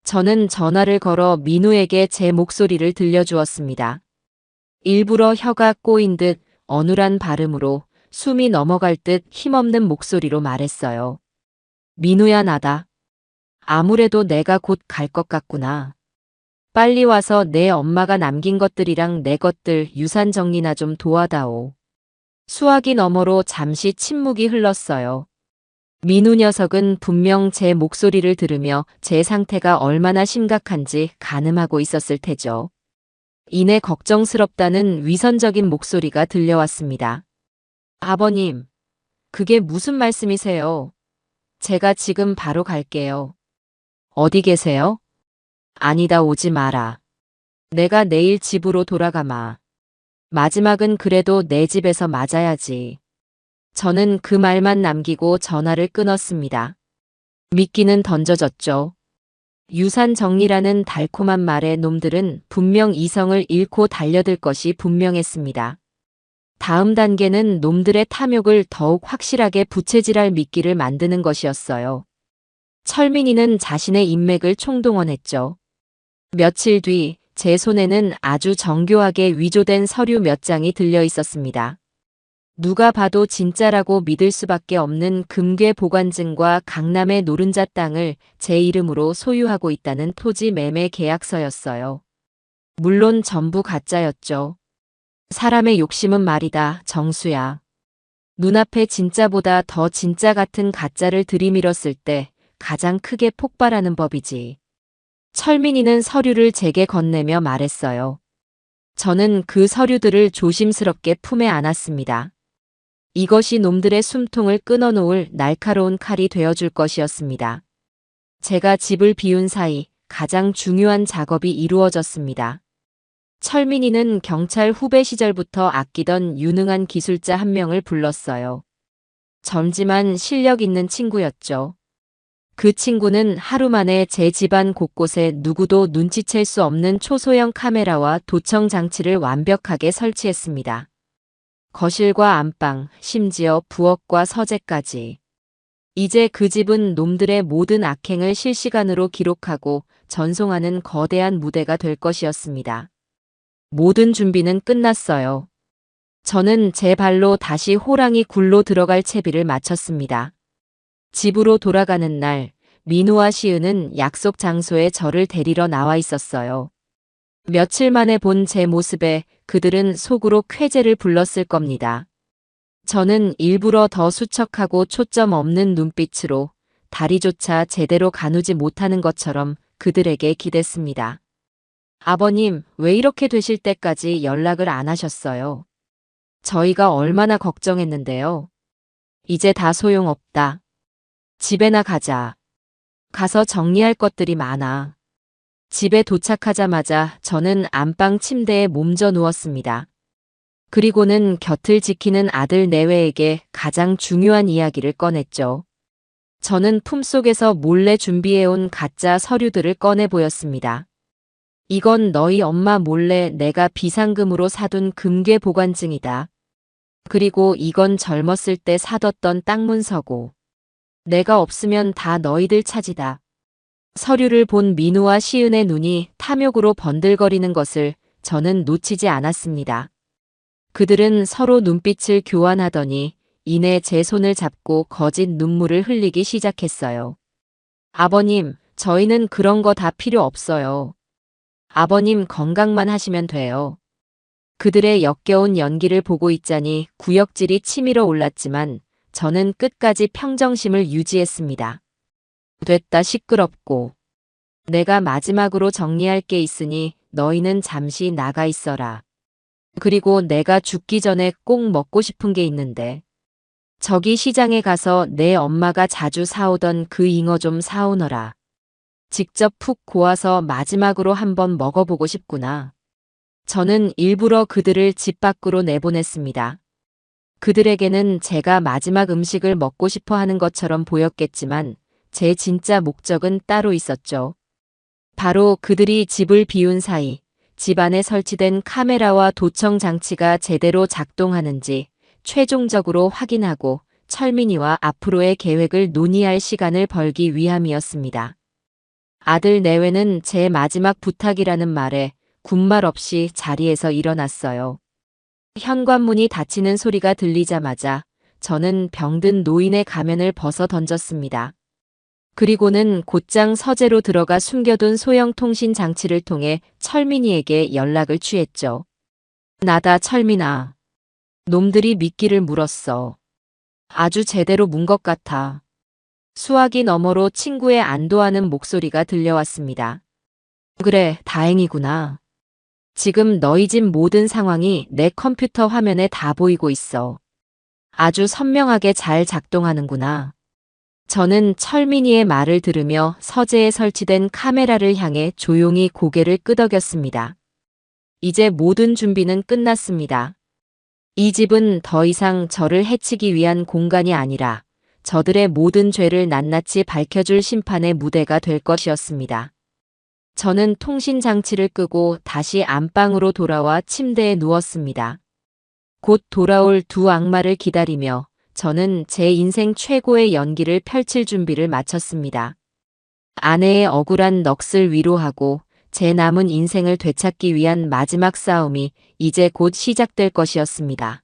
저는 전화를 걸어 민우에게 제 목소리를 들려주었습니다. 일부러 혀가 꼬인 듯 어눌한 발음으로 숨이 넘어갈 듯 힘없는 목소리로 말했어요. 민우야, 나다. 아무래도 내가 곧 갈 것 같구나. 빨리 와서 내 엄마가 남긴 것들이랑 내 것들 유산 정리나 좀 도와다오. 수화기 너머로 잠시 침묵이 흘렀어요. 민우 녀석은 분명 제 목소리를 들으며 제 상태가 얼마나 심각한지 가늠하고 있었을 테죠. 이내 걱정스럽다는 위선적인 목소리가 들려왔습니다. 아버님, 그게 무슨 말씀이세요? 제가 지금 바로 갈게요. 어디 계세요? 아니다, 오지 마라. 내가 내일 집으로 돌아가마. 마지막은 그래도 내 집에서 맞아야지. 저는 그 말만 남기고 전화를 끊었습니다. 미끼는 던져졌죠. 유산 정리라는 달콤한 말에 놈들은 분명 이성을 잃고 달려들 것이 분명했습니다. 다음 단계는 놈들의 탐욕을 더욱 확실하게 부채질할 미끼를 만드는 것이었어요. 철민이는 자신의 인맥을 총동원했죠. 며칠 뒤 제 손에는 아주 정교하게 위조된 서류 몇 장이 들려 있었습니다. 누가 봐도 진짜라고 믿을 수밖에 없는 금괴 보관증과 강남의 노른자 땅을 제 이름으로 소유하고 있다는 토지 매매 계약서였어요. 물론 전부 가짜였죠. 사람의 욕심은 말이다, 정수야. 눈앞에 진짜보다 더 진짜 같은 가짜를 들이밀었을 때 가장 크게 폭발하는 법이지. 철민이는 서류를 제게 건네며 말했어요. 저는 그 서류들을 조심스럽게 품에 안았습니다. 이것이 놈들의 숨통을 끊어놓을 날카로운 칼이 되어줄 것이었습니다. 제가 집을 비운 사이 가장 중요한 작업이 이루어졌습니다. 철민이는 경찰 후배 시절부터 아끼던 유능한 기술자 한 명을 불렀어요. 젊지만 실력 있는 친구였죠. 그 친구는 하루 만에 제 집안 곳곳에 누구도 눈치챌 수 없는 초소형 카메라와 도청 장치를 완벽하게 설치했습니다. 거실과 안방, 심지어 부엌과 서재까지. 이제 그 집은 놈들의 모든 악행을 실시간으로 기록하고 전송하는 거대한 무대가 될 것이었습니다. 모든 준비는 끝났어요. 저는 제 발로 다시 호랑이 굴로 들어갈 채비를 마쳤습니다. 집으로 돌아가는 날, 민우와 시은은 약속 장소에 저를 데리러 나와 있었어요. 며칠 만에 본 제 모습에 그들은 속으로 쾌재를 불렀을 겁니다. 저는 일부러 더 수척하고 초점 없는 눈빛으로 다리조차 제대로 가누지 못하는 것처럼 그들에게 기댔습니다. 아버님, 왜 이렇게 되실 때까지 연락을 안 하셨어요? 저희가 얼마나 걱정했는데요. 이제 다 소용없다. 집에나 가자. 가서 정리할 것들이 많아. 집에 도착하자마자 저는 안방 침대에 몸져 누웠습니다. 그리고는 곁을 지키는 아들 내외에게 가장 중요한 이야기를 꺼냈죠. 저는 품속에서 몰래 준비해온 가짜 서류들을 꺼내 보였습니다. 이건 너희 엄마 몰래 내가 비상금으로 사둔 금괴 보관증이다. 그리고 이건 젊었을 때 사뒀던 땅 문서고. 내가 없으면 다 너희들 차지다. 서류를 본 민우와 시은의 눈이 탐욕으로 번들거리는 것을 저는 놓치지 않았습니다. 그들은 서로 눈빛을 교환하더니 이내 제 손을 잡고 거짓 눈물을 흘리기 시작했어요. 아버님, 저희는 그런 거 다 필요 없어요. 아버님 건강만 하시면 돼요. 그들의 역겨운 연기를 보고 있자니 구역질이 치밀어 올랐지만 저는 끝까지 평정심을 유지했습니다. 됐다 시끄럽고. 내가 마지막으로 정리할 게 있으니 너희는 잠시 나가 있어라. 그리고 내가 죽기 전에 꼭 먹고 싶은 게 있는데. 저기 시장에 가서 내 엄마가 자주 사오던 그 잉어 좀 사오너라. 직접 푹 고아서 마지막으로 한번 먹어보고 싶구나. 저는 일부러 그들을 집 밖으로 내보냈습니다. 그들에게는 제가 마지막 음식을 먹고 싶어 하는 것처럼 보였겠지만 제 진짜 목적은 따로 있었죠. 바로 그들이 집을 비운 사이 집 안에 설치된 카메라와 도청 장치가 제대로 작동하는지 최종적으로 확인하고 철민이와 앞으로의 계획을 논의할 시간을 벌기 위함이었습니다. 아들 내외는 제 마지막 부탁이라는 말에 군말 없이 자리에서 일어났어요. 현관문이 닫히는 소리가 들리자마자 저는 병든 노인의 가면을 벗어 던졌습니다. 그리고는 곧장 서재로 들어가 숨겨둔 소형 통신 장치를 통해 철민이에게 연락을 취했죠. 나다 철민아. 놈들이 미끼를 물었어. 아주 제대로 문 것 같아. 수화기 너머로 친구의 안도하는 목소리가 들려왔습니다. 그래, 다행이구나. 지금 너희 집 모든 상황이 내 컴퓨터 화면에 다 보이고 있어. 아주 선명하게 잘 작동하는구나. 저는 철민이의 말을 들으며 서재에 설치된 카메라를 향해 조용히 고개를 끄덕였습니다. 이제 모든 준비는 끝났습니다. 이 집은 더 이상 저를 해치기 위한 공간이 아니라 저들의 모든 죄를 낱낱이 밝혀줄 심판의 무대가 될 것이었습니다. 저는 통신 장치를 끄고 다시 안방으로 돌아와 침대에 누웠습니다. 곧 돌아올 두 악마를 기다리며 저는 제 인생 최고의 연기를 펼칠 준비를 마쳤습니다. 아내의 억울한 넋을 위로하고 제 남은 인생을 되찾기 위한 마지막 싸움이 이제 곧 시작될 것이었습니다.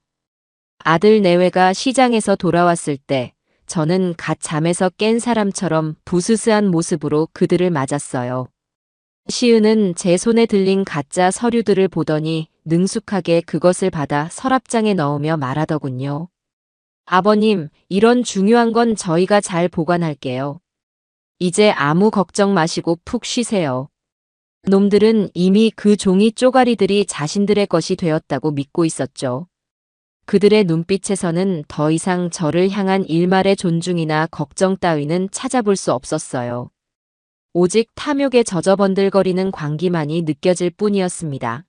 아들 내외가 시장에서 돌아왔을 때 저는 갓 잠에서 깬 사람처럼 부스스한 모습으로 그들을 맞았어요. 시은은 제 손에 들린 가짜 서류들을 보더니 능숙하게 그것을 받아 서랍장에 넣으며 말하더군요. 아버님, 이런 중요한 건 저희가 잘 보관할게요. 이제 아무 걱정 마시고 푹 쉬세요. 놈들은 이미 그 종이 쪼가리들이 자신들의 것이 되었다고 믿고 있었죠. 그들의 눈빛에서는 더 이상 저를 향한 일말의 존중이나 걱정 따위는 찾아볼 수 없었어요. 오직 탐욕에 젖어번들거리는 광기만이 느껴질 뿐이었습니다.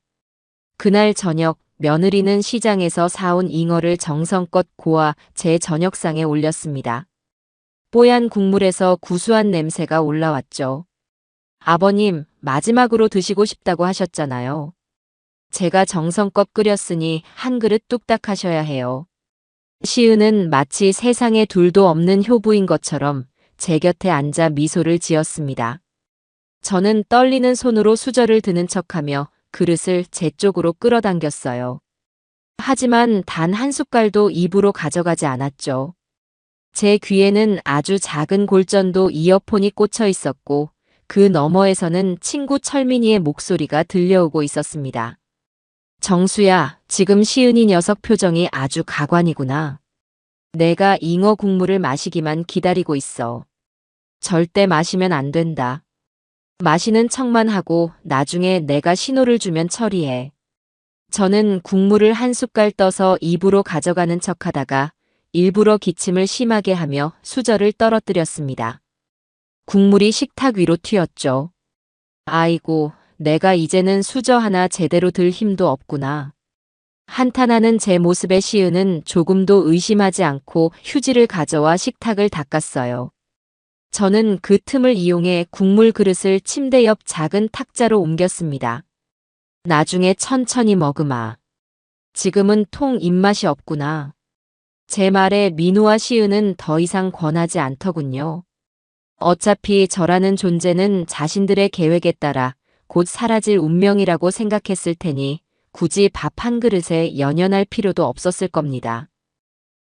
그날 저녁 며느리는 시장에서 사온 잉어를 정성껏 고아 제 저녁상에 올렸습니다. 뽀얀 국물에서 구수한 냄새가 올라왔죠. 아버님, 마지막으로 드시고 싶다고 하셨잖아요. 제가 정성껏 끓였으니 한 그릇 뚝딱 하셔야 해요. 시은은 마치 세상에 둘도 없는 효부인 것처럼 제 곁에 앉아 미소를 지었습니다. 저는 떨리는 손으로 수저를 드는 척하며 그릇을 제 쪽으로 끌어당겼어요. 하지만 단 한 숟갈도 입으로 가져가지 않았죠. 제 귀에는 아주 작은 골전도 이어폰이 꽂혀 있었고 그 너머에서는 친구 철민이의 목소리가 들려오고 있었습니다. 정수야, 지금 시은이 녀석 표정이 아주 가관이구나. 내가 잉어 국물을 마시기만 기다리고 있어. 절대 마시면 안 된다. 마시는 척만 하고 나중에 내가 신호를 주면 처리해. 저는 국물을 한 숟갈 떠서 입으로 가져가는 척하다가 일부러 기침을 심하게 하며 수저를 떨어뜨렸습니다. 국물이 식탁 위로 튀었죠. 아이고, 내가 이제는 수저 하나 제대로 들 힘도 없구나. 한탄하는 제 모습에 시은은 조금도 의심하지 않고 휴지를 가져와 식탁을 닦았어요. 저는 그 틈을 이용해 국물 그릇을 침대 옆 작은 탁자로 옮겼습니다. 나중에 천천히 먹으마. 지금은 통 입맛이 없구나. 제 말에 민우와 시은은 더 이상 권하지 않더군요. 어차피 저라는 존재는 자신들의 계획에 따라 곧 사라질 운명이라고 생각했을 테니 굳이 밥 한 그릇에 연연할 필요도 없었을 겁니다.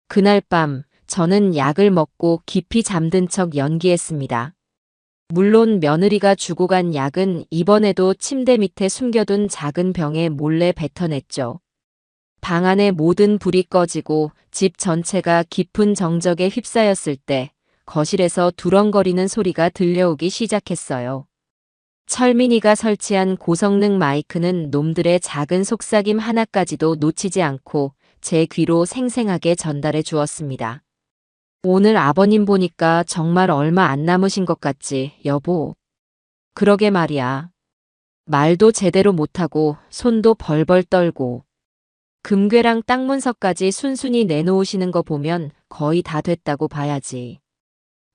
그날 밤 저는 약을 먹고 깊이 잠든 척 연기했습니다. 물론 며느리가 주고 간 약은 이번에도 침대 밑에 숨겨둔 작은 병에 몰래 뱉어냈죠. 방 안의 모든 불이 꺼지고 집 전체가 깊은 정적에 휩싸였을 때 거실에서 두렁거리는 소리가 들려오기 시작했어요. 철민이가 설치한 고성능 마이크는 놈들의 작은 속삭임 하나까지도 놓치지 않고 제 귀로 생생하게 전달해 주었습니다. 오늘 아버님 보니까 정말 얼마 안 남으신 것 같지, 여보. 그러게 말이야. 말도 제대로 못하고 손도 벌벌 떨고 금괴랑 땅 문서까지 순순히 내놓으시는 거 보면 거의 다 됐다고 봐야지.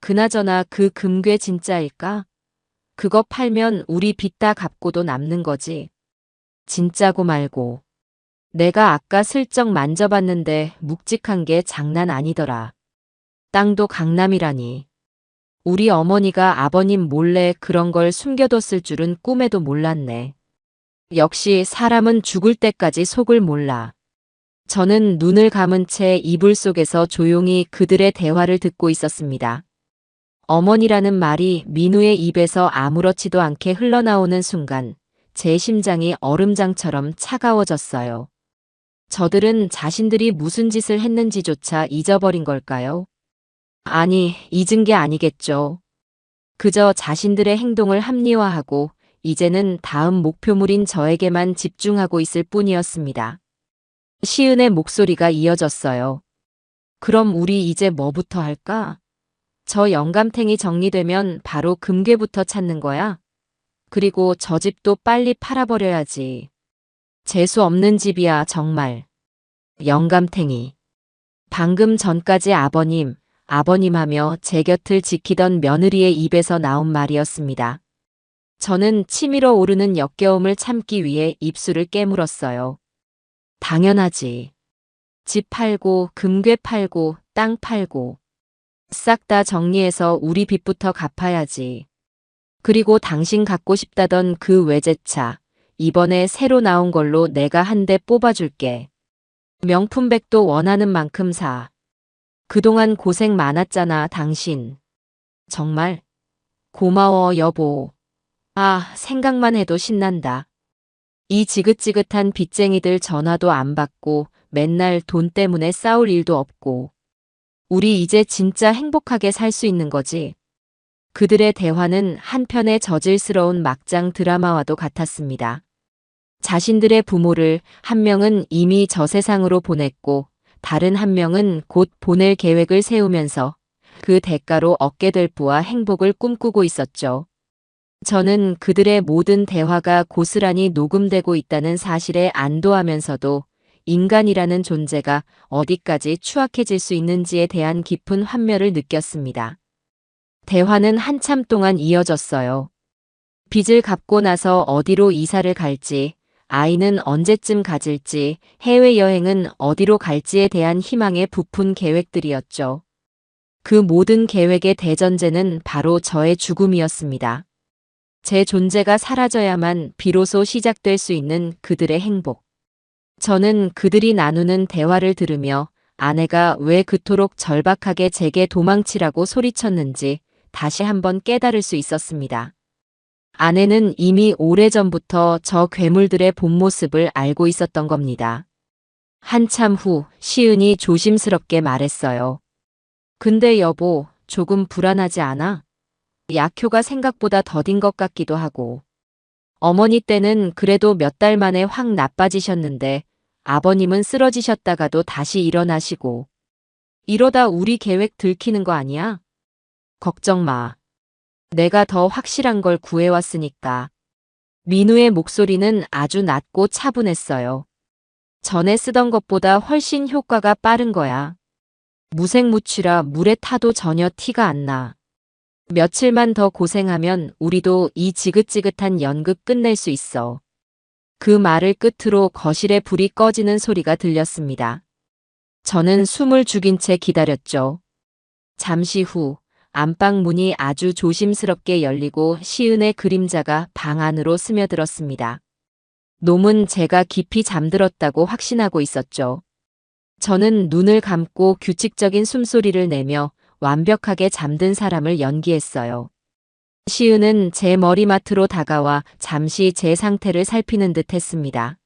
그나저나 그 금괴 진짜일까? 그거 팔면 우리 빚 다 갚고도 남는 거지. 진짜고 말고. 내가 아까 슬쩍 만져봤는데 묵직한 게 장난 아니더라. 땅도 강남이라니. 우리 어머니가 아버님 몰래 그런 걸 숨겨뒀을 줄은 꿈에도 몰랐네. 역시 사람은 죽을 때까지 속을 몰라. 저는 눈을 감은 채 이불 속에서 조용히 그들의 대화를 듣고 있었습니다. 어머니라는 말이 민우의 입에서 아무렇지도 않게 흘러나오는 순간 제 심장이 얼음장처럼 차가워졌어요. 저들은 자신들이 무슨 짓을 했는지조차 잊어버린 걸까요? 아니, 잊은 게 아니겠죠. 그저 자신들의 행동을 합리화하고 이제는 다음 목표물인 저에게만 집중하고 있을 뿐이었습니다. 시은의 목소리가 이어졌어요. 그럼 우리 이제 뭐부터 할까? 저 영감탱이 정리되면 바로 금괴부터 찾는 거야? 그리고 저 집도 빨리 팔아버려야지. 재수 없는 집이야, 정말. 영감탱이. 방금 전까지 아버님 하며 제 곁을 지키던 며느리의 입에서 나온 말이었습니다. 저는 치밀어 오르는 역겨움을 참기 위해 입술을 깨물었어요. 당연하지. 집 팔고, 금괴 팔고, 땅 팔고. 싹 다 정리해서 우리 빚부터 갚아야지. 그리고 당신 갖고 싶다던 그 외제차, 이번에 새로 나온 걸로 내가 한 대 뽑아줄게. 명품백도 원하는 만큼 사. 그동안 고생 많았잖아, 당신. 정말 고마워, 여보. 아, 생각만 해도 신난다. 이 지긋지긋한 빚쟁이들 전화도 안 받고 맨날 돈 때문에 싸울 일도 없고. 우리 이제 진짜 행복하게 살 수 있는 거지. 그들의 대화는 한편의 저질스러운 막장 드라마와도 같았습니다. 자신들의 부모를 한 명은 이미 저 세상으로 보냈고 다른 한 명은 곧 보낼 계획을 세우면서 그 대가로 얻게 될 부와 행복을 꿈꾸고 있었죠. 저는 그들의 모든 대화가 고스란히 녹음되고 있다는 사실에 안도하면서도 인간이라는 존재가 어디까지 추악해질 수 있는지에 대한 깊은 환멸을 느꼈습니다. 대화는 한참 동안 이어졌어요. 빚을 갚고 나서 어디로 이사를 갈지, 아이는 언제쯤 가질지, 해외여행은 어디로 갈지에 대한 희망에 부푼 계획들이었죠. 그 모든 계획의 대전제는 바로 저의 죽음이었습니다. 제 존재가 사라져야만 비로소 시작될 수 있는 그들의 행복. 저는 그들이 나누는 대화를 들으며 아내가 왜 그토록 절박하게 제게 도망치라고 소리쳤는지 다시 한번 깨달을 수 있었습니다. 아내는 이미 오래전부터 저 괴물들의 본 모습을 알고 있었던 겁니다. 한참 후 시은이 조심스럽게 말했어요. 근데 여보, 조금 불안하지 않아? 약효가 생각보다 더딘 것 같기도 하고. 어머니 때는 그래도 몇 달 만에 확 나빠지셨는데 아버님은 쓰러지셨다가도 다시 일어나시고. 이러다 우리 계획 들키는 거 아니야? 걱정 마. 내가 더 확실한 걸 구해왔으니까. 민우의 목소리는 아주 낮고 차분했어요. 전에 쓰던 것보다 훨씬 효과가 빠른 거야. 무색무취라 물에 타도 전혀 티가 안 나. 며칠만 더 고생하면 우리도 이 지긋지긋한 연극 끝낼 수 있어. 그 말을 끝으로 거실에 불이 꺼지는 소리가 들렸습니다. 저는 숨을 죽인 채 기다렸죠. 잠시 후 안방 문이 아주 조심스럽게 열리고 시은의 그림자가 방 안으로 스며들었습니다. 놈은 제가 깊이 잠들었다고 확신하고 있었죠. 저는 눈을 감고 규칙적인 숨소리를 내며 완벽하게 잠든 사람을 연기했어요. 시은은 제 머리맡으로 다가와 잠시 제 상태를 살피는 듯 했습니다.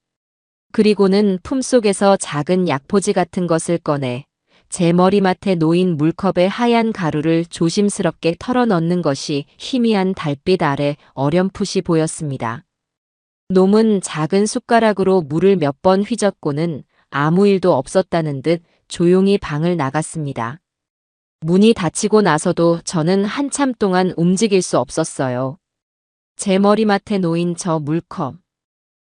그리고는 품속에서 작은 약포지 같은 것을 꺼내 제 머리맡에 놓인 물컵에 하얀 가루를 조심스럽게 털어 넣는 것이 희미한 달빛 아래 어렴풋이 보였습니다. 놈은 작은 숟가락으로 물을 몇 번 휘젓고는 아무 일도 없었다는 듯 조용히 방을 나갔습니다. 문이 닫히고 나서도 저는 한참 동안 움직일 수 없었어요. 제 머리맡에 놓인 저 물컵.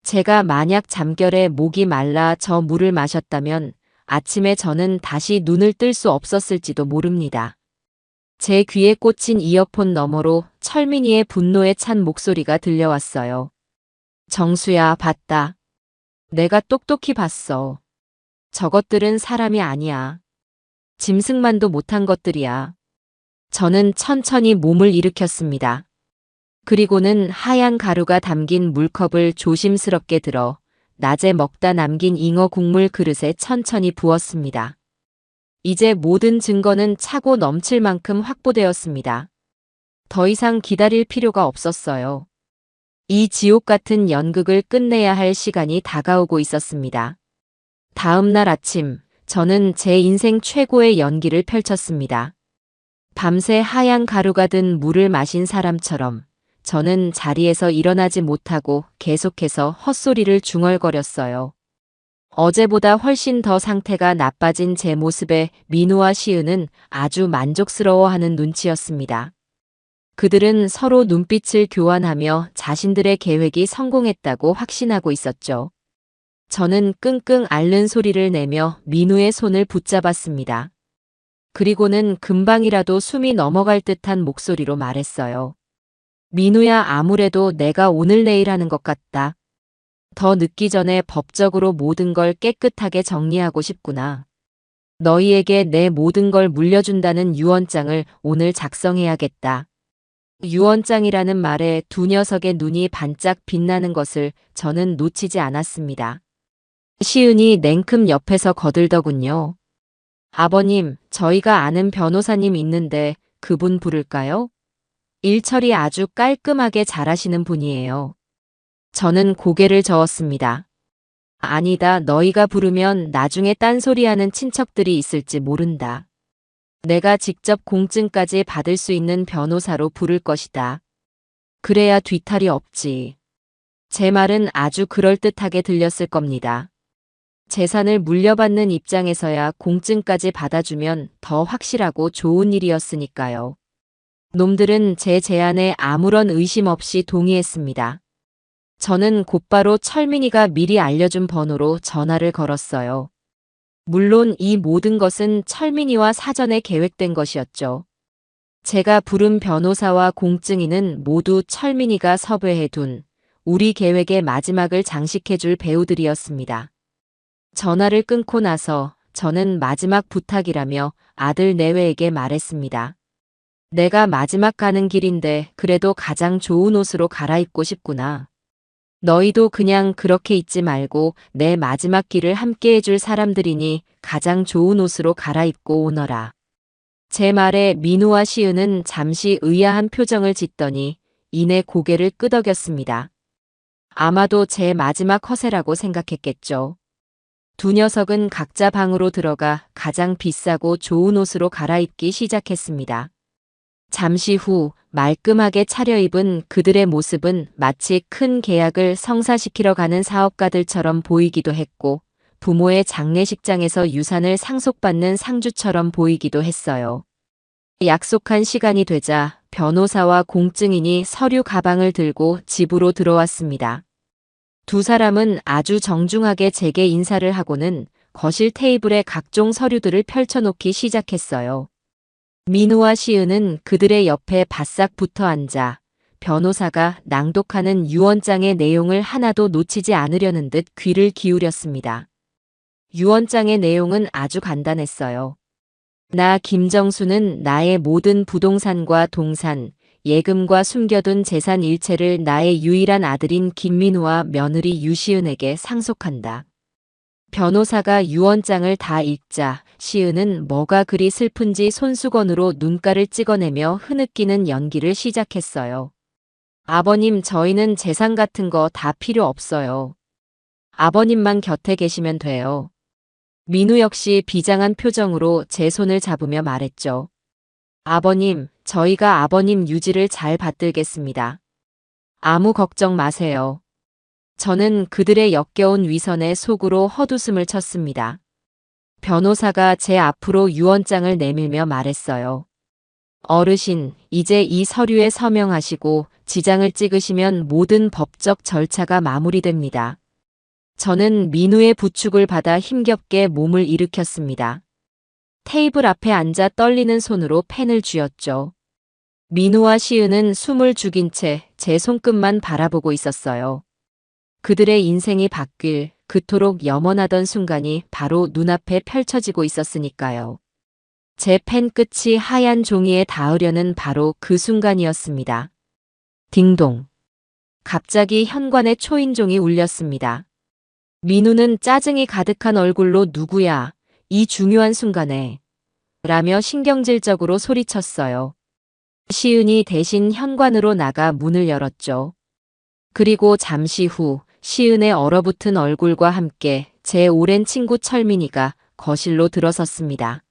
제가 만약 잠결에 목이 말라 저 물을 마셨다면 아침에 저는 다시 눈을 뜰 수 없었을지도 모릅니다. 제 귀에 꽂힌 이어폰 너머로 철민이의 분노에 찬 목소리가 들려왔어요. 정수야, 봤다. 내가 똑똑히 봤어. 저것들은 사람이 아니야. 짐승만도 못한 것들이야. 저는 천천히 몸을 일으켰습니다. 그리고는 하얀 가루가 담긴 물컵을 조심스럽게 들어 낮에 먹다 남긴 잉어 국물 그릇에 천천히 부었습니다. 이제 모든 증거는 차고 넘칠 만큼 확보되었습니다. 더 이상 기다릴 필요가 없었어요. 이 지옥 같은 연극을 끝내야 할 시간이 다가오고 있었습니다. 다음 날 아침, 저는 제 인생 최고의 연기를 펼쳤습니다. 밤새 하얀 가루가 든 물을 마신 사람처럼 저는 자리에서 일어나지 못하고 계속해서 헛소리를 중얼거렸어요. 어제보다 훨씬 더 상태가 나빠진 제 모습에 민우와 시은은 아주 만족스러워하는 눈치였습니다. 그들은 서로 눈빛을 교환하며 자신들의 계획이 성공했다고 확신하고 있었죠. 저는 끙끙 앓는 소리를 내며 민우의 손을 붙잡았습니다. 그리고는 금방이라도 숨이 넘어갈 듯한 목소리로 말했어요. 민우야, 아무래도 내가 오늘 내일 하는 것 같다. 더 늦기 전에 법적으로 모든 걸 깨끗하게 정리하고 싶구나. 너희에게 내 모든 걸 물려준다는 유언장을 오늘 작성해야겠다. 유언장이라는 말에 두 녀석의 눈이 반짝 빛나는 것을 저는 놓치지 않았습니다. 시은이 냉큼 옆에서 거들더군요. 아버님, 저희가 아는 변호사님 있는데 그분 부를까요? 일 처리 아주 깔끔하게 잘하시는 분이에요. 저는 고개를 저었습니다. 아니다, 너희가 부르면 나중에 딴소리하는 친척들이 있을지 모른다. 내가 직접 공증까지 받을 수 있는 변호사로 부를 것이다. 그래야 뒤탈이 없지. 제 말은 아주 그럴듯하게 들렸을 겁니다. 재산을 물려받는 입장에서야 공증까지 받아주면 더 확실하고 좋은 일이었으니까요. 놈들은 제 제안에 아무런 의심 없이 동의했습니다. 저는 곧바로 철민이가 미리 알려준 번호로 전화를 걸었어요. 물론 이 모든 것은 철민이와 사전에 계획된 것이었죠. 제가 부른 변호사와 공증인은 모두 철민이가 섭외해둔 우리 계획의 마지막을 장식해줄 배우들이었습니다. 전화를 끊고 나서 저는 마지막 부탁이라며 아들 내외에게 말했습니다. 내가 마지막 가는 길인데 그래도 가장 좋은 옷으로 갈아입고 싶구나. 너희도 그냥 그렇게 있지 말고 내 마지막 길을 함께 해줄 사람들이니 가장 좋은 옷으로 갈아입고 오너라. 제 말에 민우와 시은은 잠시 의아한 표정을 짓더니 이내 고개를 끄덕였습니다. 아마도 제 마지막 허세라고 생각했겠죠. 두 녀석은 각자 방으로 들어가 가장 비싸고 좋은 옷으로 갈아입기 시작했습니다. 잠시 후 말끔하게 차려입은 그들의 모습은 마치 큰 계약을 성사시키러 가는 사업가들처럼 보이기도 했고 부모의 장례식장에서 유산을 상속받는 상주처럼 보이기도 했어요. 약속한 시간이 되자 변호사와 공증인이 서류 가방을 들고 집으로 들어왔습니다. 두 사람은 아주 정중하게 제게 인사를 하고는 거실 테이블에 각종 서류들을 펼쳐놓기 시작했어요. 민우와 시은은 그들의 옆에 바싹 붙어 앉아 변호사가 낭독하는 유언장의 내용을 하나도 놓치지 않으려는 듯 귀를 기울였습니다. 유언장의 내용은 아주 간단했어요. 나 김정수는 나의 모든 부동산과 동산, 예금과 숨겨둔 재산 일체를 나의 유일한 아들인 김민우와 며느리 유시은에게 상속한다. 변호사가 유언장을 다 읽자 시은은 뭐가 그리 슬픈지 손수건으로 눈가를 찍어내며 흐느끼는 연기를 시작했어요. 아버님, 저희는 재산 같은 거 다 필요 없어요. 아버님만 곁에 계시면 돼요. 민우 역시 비장한 표정으로 제 손을 잡으며 말했죠. 아버님, 저희가 아버님 유지를 잘 받들겠습니다. 아무 걱정 마세요. 저는 그들의 역겨운 위선에 속으로 헛웃음을 쳤습니다. 변호사가 제 앞으로 유언장을 내밀며 말했어요. 어르신, 이제 이 서류에 서명하시고 지장을 찍으시면 모든 법적 절차가 마무리됩니다. 저는 민우의 부축을 받아 힘겹게 몸을 일으켰습니다. 테이블 앞에 앉아 떨리는 손으로 펜을 쥐었죠. 민우와 시은은 숨을 죽인 채 제 손끝만 바라보고 있었어요. 그들의 인생이 바뀔 그토록 염원하던 순간이 바로 눈앞에 펼쳐지고 있었으니까요. 제 펜 끝이 하얀 종이에 닿으려는 바로 그 순간이었습니다. 딩동. 갑자기 현관의 초인종이 울렸습니다. 민우는 짜증이 가득한 얼굴로 누구야, 이 중요한 순간에, 라며 신경질적으로 소리쳤어요. 시은이 대신 현관으로 나가 문을 열었죠. 그리고 잠시 후 시은의 얼어붙은 얼굴과 함께 제 오랜 친구 철민이가 거실로 들어섰습니다.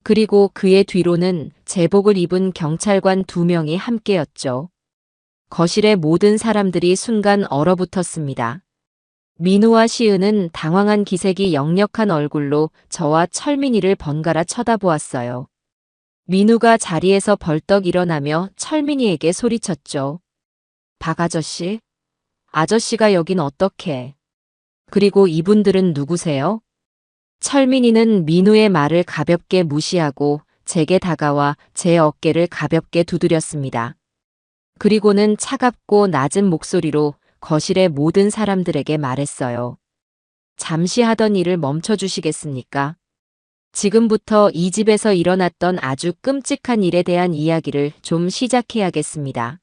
그리고 그의 뒤로는 제복을 입은 경찰관 2명이 함께였죠. 거실의 모든 사람들이 순간 얼어붙었습니다. 민우와 시은은 당황한 기색이 역력한 얼굴로 저와 철민이를 번갈아 쳐다보았어요. 민우가 자리에서 벌떡 일어나며 철민이에게 소리쳤죠. 박 아저씨? 아저씨가 여긴 어떻게? 그리고 이분들은 누구세요? 철민이는 민우의 말을 가볍게 무시하고 제게 다가와 제 어깨를 가볍게 두드렸습니다. 그리고는 차갑고 낮은 목소리로 거실의 모든 사람들에게 말했어요. 잠시 하던 일을 멈춰주시겠습니까? 지금부터 이 집에서 일어났던 아주 끔찍한 일에 대한 이야기를 좀 시작해야겠습니다.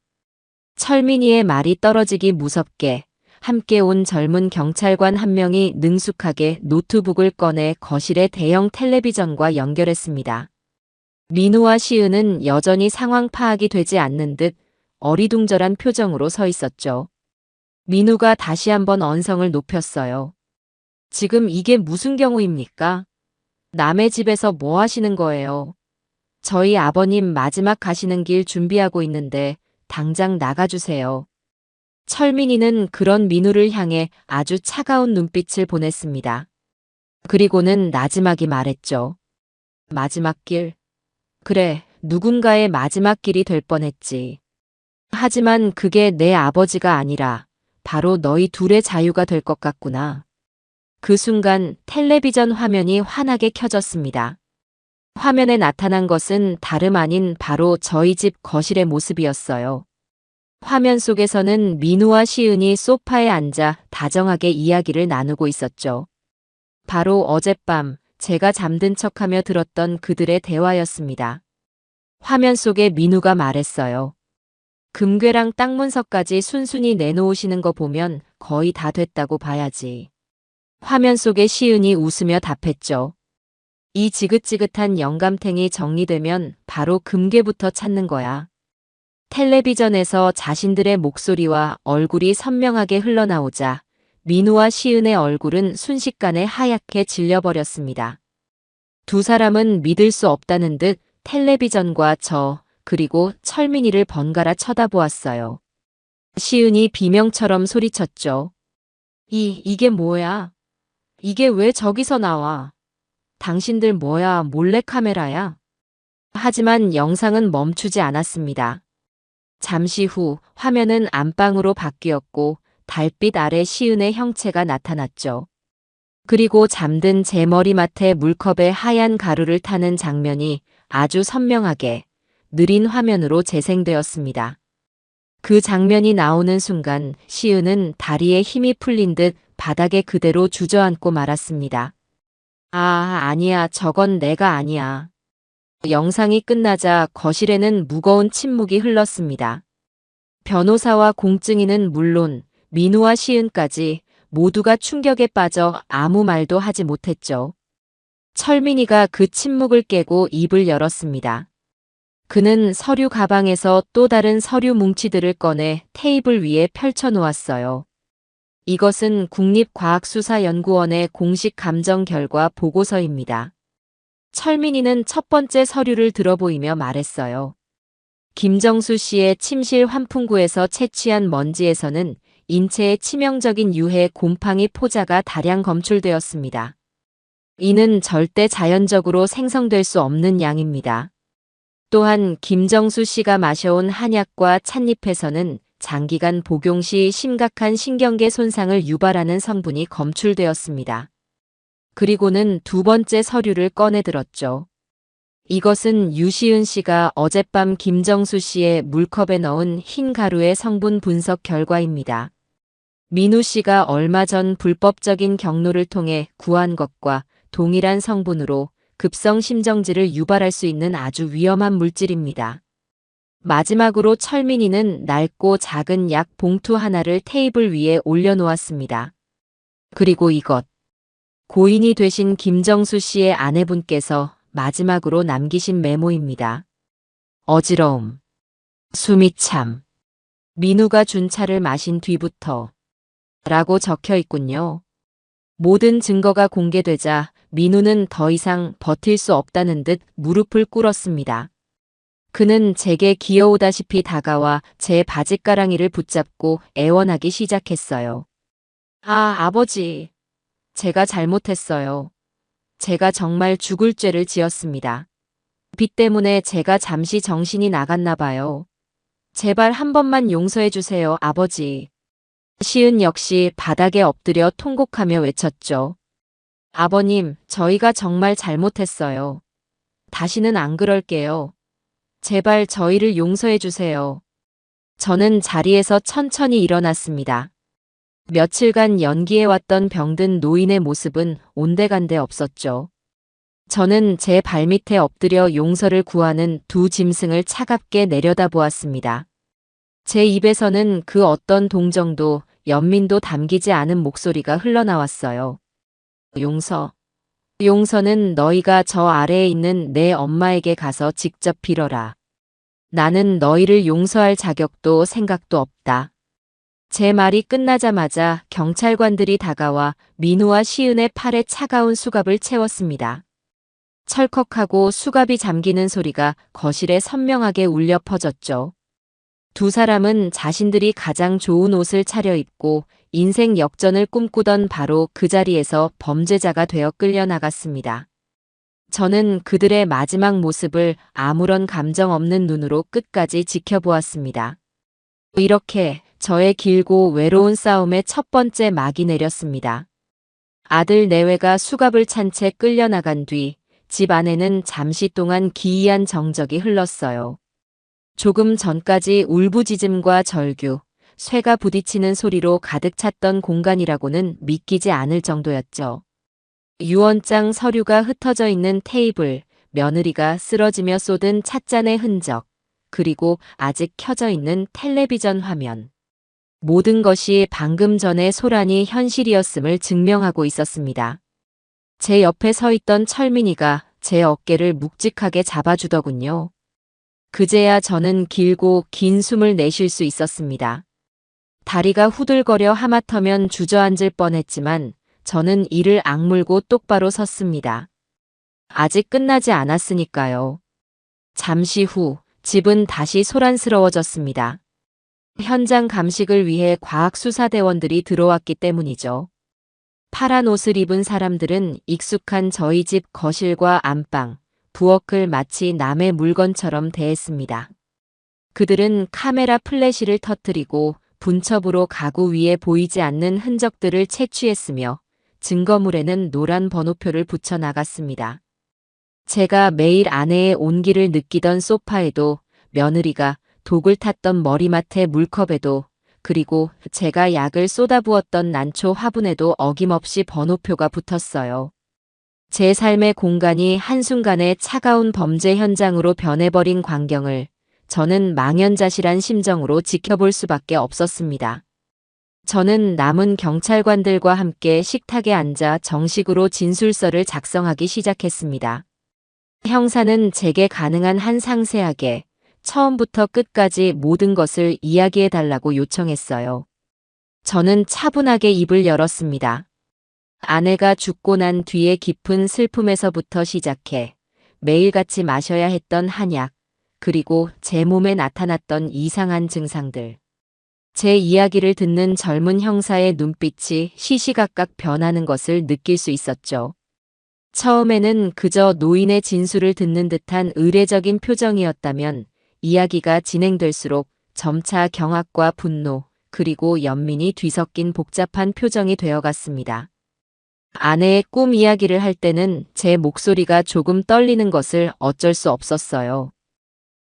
철민이의 말이 떨어지기 무섭게 함께 온 젊은 경찰관 한 명이 능숙하게 노트북을 꺼내 거실의 대형 텔레비전과 연결했습니다. 민우와 시은은 여전히 상황 파악이 되지 않는 듯 어리둥절한 표정으로 서 있었죠. 민우가 다시 한번 언성을 높였어요. 지금 이게 무슨 경우입니까? 남의 집에서 뭐 하시는 거예요? 저희 아버님 마지막 가시는 길 준비하고 있는데 당장 나가주세요. 철민이는 그런 민우를 향해 아주 차가운 눈빛을 보냈습니다. 그리고는 나지막이 말했죠. 마지막 길. 그래, 누군가의 마지막 길이 될 뻔했지. 하지만 그게 내 아버지가 아니라 바로 너희 둘의 자유가 될 것 같구나. 그 순간 텔레비전 화면이 환하게 켜졌습니다. 화면에 나타난 것은 다름 아닌 바로 저희 집 거실의 모습이었어요. 화면 속에서는 민우와 시은이 소파에 앉아 다정하게 이야기를 나누고 있었죠. 바로 어젯밤 제가 잠든 척하며 들었던 그들의 대화였습니다. 화면 속에 민우가 말했어요. 금괴랑 땅 문서까지 순순히 내놓으시는 거 보면 거의 다 됐다고 봐야지. 화면 속에 시은이 웃으며 답했죠. 이 지긋지긋한 영감탱이 정리되면 바로 금괴부터 찾는 거야. 텔레비전에서 자신들의 목소리와 얼굴이 선명하게 흘러나오자 민우와 시은의 얼굴은 순식간에 하얗게 질려버렸습니다. 두 사람은 믿을 수 없다는 듯 텔레비전과 저, 그리고 철민이를 번갈아 쳐다보았어요. 시은이 비명처럼 소리쳤죠. 이게 뭐야? 이게 왜 저기서 나와? 당신들 뭐야, 몰래카메라야? 하지만 영상은 멈추지 않았습니다. 잠시 후 화면은 안방으로 바뀌었고 달빛 아래 시은의 형체가 나타났죠. 그리고 잠든 제 머리맡에 물컵에 하얀 가루를 타는 장면이 아주 선명하게 느린 화면으로 재생되었습니다. 그 장면이 나오는 순간 시은은 다리에 힘이 풀린 듯 바닥에 그대로 주저앉고 말았습니다. 아니야, 저건 내가 아니야. 영상이 끝나자 거실에는 무거운 침묵이 흘렀습니다. 변호사와 공증인은 물론 민우와 시은까지 모두가 충격에 빠져 아무 말도 하지 못했죠. 철민이가 그 침묵을 깨고 입을 열었습니다. 그는 서류 가방에서 또 다른 서류 뭉치들을 꺼내 테이블 위에 펼쳐 놓았어요. 이것은 국립과학수사연구원의 공식 감정 결과 보고서입니다. 철민이는 첫 번째 서류를 들어보이며 말했어요. 김정수 씨의 침실 환풍구에서 채취한 먼지에서는 인체에 치명적인 유해 곰팡이 포자가 다량 검출되었습니다. 이는 절대 자연적으로 생성될 수 없는 양입니다. 또한 김정수 씨가 마셔온 한약과 찻잎에서는 장기간 복용 시 심각한 신경계 손상을 유발하는 성분이 검출되었습니다. 그리고는 두 번째 서류를 꺼내 들었죠. 이것은 유시은 씨가 어젯밤 김정수 씨의 물컵에 넣은 흰 가루의 성분 분석 결과입니다. 민우 씨가 얼마 전 불법적인 경로를 통해 구한 것과 동일한 성분으로 급성 심정지를 유발할 수 있는 아주 위험한 물질입니다. 마지막으로 철민이는 낡고 작은 약 봉투 하나를 테이블 위에 올려놓았습니다. 그리고 이것. 고인이 되신 김정수 씨의 아내분께서 마지막으로 남기신 메모입니다. 어지러움. 숨이 참. 민우가 준 차를 마신 뒤부터. 라고 적혀 있군요. 모든 증거가 공개되자 민우는 더 이상 버틸 수 없다는 듯 무릎을 꿇었습니다. 그는 제게 기어오다시피 다가와 제 바짓가랑이를 붙잡고 애원하기 시작했어요. 아버지. 제가 잘못했어요. 제가 정말 죽을 죄를 지었습니다. 빚 때문에 제가 잠시 정신이 나갔나 봐요. 제발 한 번만 용서해 주세요, 아버지. 시은 역시 바닥에 엎드려 통곡하며 외쳤죠. 아버님, 저희가 정말 잘못했어요. 다시는 안 그럴게요. 제발 저희를 용서해 주세요. 저는 자리에서 천천히 일어났습니다. 며칠간 연기해왔던 병든 노인의 모습은 온데간데 없었죠. 저는 제 발밑에 엎드려 용서를 구하는 두 짐승을 차갑게 내려다보았습니다. 제 입에서는 그 어떤 동정도 연민도 담기지 않은 목소리가 흘러나왔어요. 용서. 용서는 너희가 저 아래에 있는 내 엄마에게 가서 직접 빌어라. 나는 너희를 용서할 자격도 생각도 없다. 제 말이 끝나자마자 경찰관들이 다가와 민우와 시은의 팔에 차가운 수갑을 채웠습니다. 철컥하고 수갑이 잠기는 소리가 거실에 선명하게 울려 퍼졌죠. 두 사람은 자신들이 가장 좋은 옷을 차려입고 인생 역전을 꿈꾸던 바로 그 자리에서 범죄자가 되어 끌려나갔습니다. 저는 그들의 마지막 모습을 아무런 감정 없는 눈으로 끝까지 지켜보았습니다. 이렇게 저의 길고 외로운 싸움의 첫 번째 막이 내렸습니다. 아들 내외가 수갑을 찬 채 끌려나간 뒤 집 안에는 잠시 동안 기이한 정적이 흘렀어요. 조금 전까지 울부짖음과 절규, 쇠가 부딪히는 소리로 가득 찼던 공간이라고는 믿기지 않을 정도였죠. 유언장 서류가 흩어져 있는 테이블, 며느리가 쓰러지며 쏟은 찻잔의 흔적, 그리고 아직 켜져 있는 텔레비전 화면. 모든 것이 방금 전의 소란이 현실이었음을 증명하고 있었습니다. 제 옆에 서 있던 철민이가 제 어깨를 묵직하게 잡아주더군요. 그제야 저는 길고 긴 숨을 내쉴 수 있었습니다. 다리가 후들거려 하마터면 주저앉을 뻔했지만 저는 이를 악물고 똑바로 섰습니다. 아직 끝나지 않았으니까요. 잠시 후 집은 다시 소란스러워졌습니다. 현장 감식을 위해 과학수사대원들이 들어왔기 때문이죠. 파란 옷을 입은 사람들은 익숙한 저희 집 거실과 안방, 부엌을 마치 남의 물건처럼 대했습니다. 그들은 카메라 플래시를 터뜨리고 분첩으로 가구 위에 보이지 않는 흔적들을 채취했으며 증거물에는 노란 번호표를 붙여 나갔습니다. 제가 매일 아내의 온기를 느끼던 소파에도, 며느리가 독을 탔던 머리맡의 물컵에도, 그리고 제가 약을 쏟아부었던 난초 화분에도 어김없이 번호표가 붙었어요. 제 삶의 공간이 한순간에 차가운 범죄 현장으로 변해버린 광경을 저는 망연자실한 심정으로 지켜볼 수밖에 없었습니다. 저는 남은 경찰관들과 함께 식탁에 앉아 정식으로 진술서를 작성하기 시작했습니다. 형사는 제게 가능한 한 상세하게 처음부터 끝까지 모든 것을 이야기해달라고 요청했어요. 저는 차분하게 입을 열었습니다. 아내가 죽고 난 뒤에 깊은 슬픔에서부터 시작해 매일같이 마셔야 했던 한약, 그리고 제 몸에 나타났던 이상한 증상들. 제 이야기를 듣는 젊은 형사의 눈빛이 시시각각 변하는 것을 느낄 수 있었죠. 처음에는 그저 노인의 진술을 듣는 듯한 의례적인 표정이었다면 이야기가 진행될수록 점차 경악과 분노, 그리고 연민이 뒤섞인 복잡한 표정이 되어갔습니다. 아내의 꿈 이야기를 할 때는 제 목소리가 조금 떨리는 것을 어쩔 수 없었어요.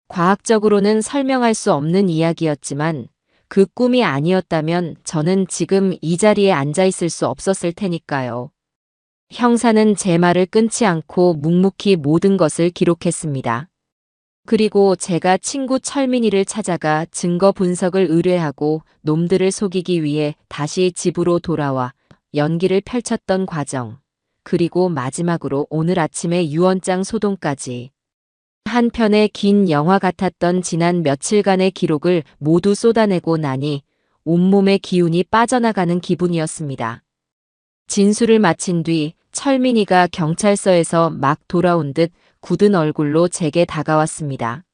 과학적으로는 설명할 수 없는 이야기였지만 그 꿈이 아니었다면 저는 지금 이 자리에 앉아 있을 수 없었을 테니까요. 형사는 제 말을 끊지 않고 묵묵히 모든 것을 기록했습니다. 그리고 제가 친구 철민이를 찾아가 증거 분석을 의뢰하고 놈들을 속이기 위해 다시 집으로 돌아와 연기를 펼쳤던 과정, 그리고 마지막으로 오늘 아침의 유언장 소동까지. 한 편의 긴 영화 같았던 지난 며칠간의 기록을 모두 쏟아내고 나니 온몸의 기운이 빠져나가는 기분이었습니다. 진술을 마친 뒤 철민이가 경찰서에서 막 돌아온 듯 굳은 얼굴로 제게 다가왔습니다.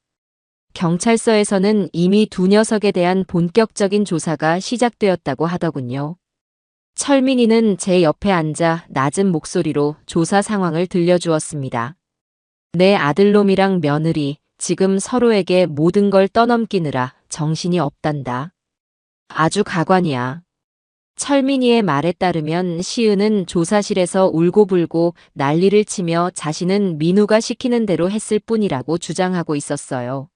경찰서에서는 이미 두 녀석에 대한 본격적인 조사가 시작되었다고 하더군요. 철민이는 제 옆에 앉아 낮은 목소리로 조사 상황을 들려주었습니다. 내 아들놈이랑 며느리 지금 서로에게 모든 걸 떠넘기느라 정신이 없단다. 아주 가관이야. 철민이의 말에 따르면 시은은 조사실에서 울고불고 난리를 치며 자신은 민우가 시키는 대로 했을 뿐이라고 주장하고 있었어요.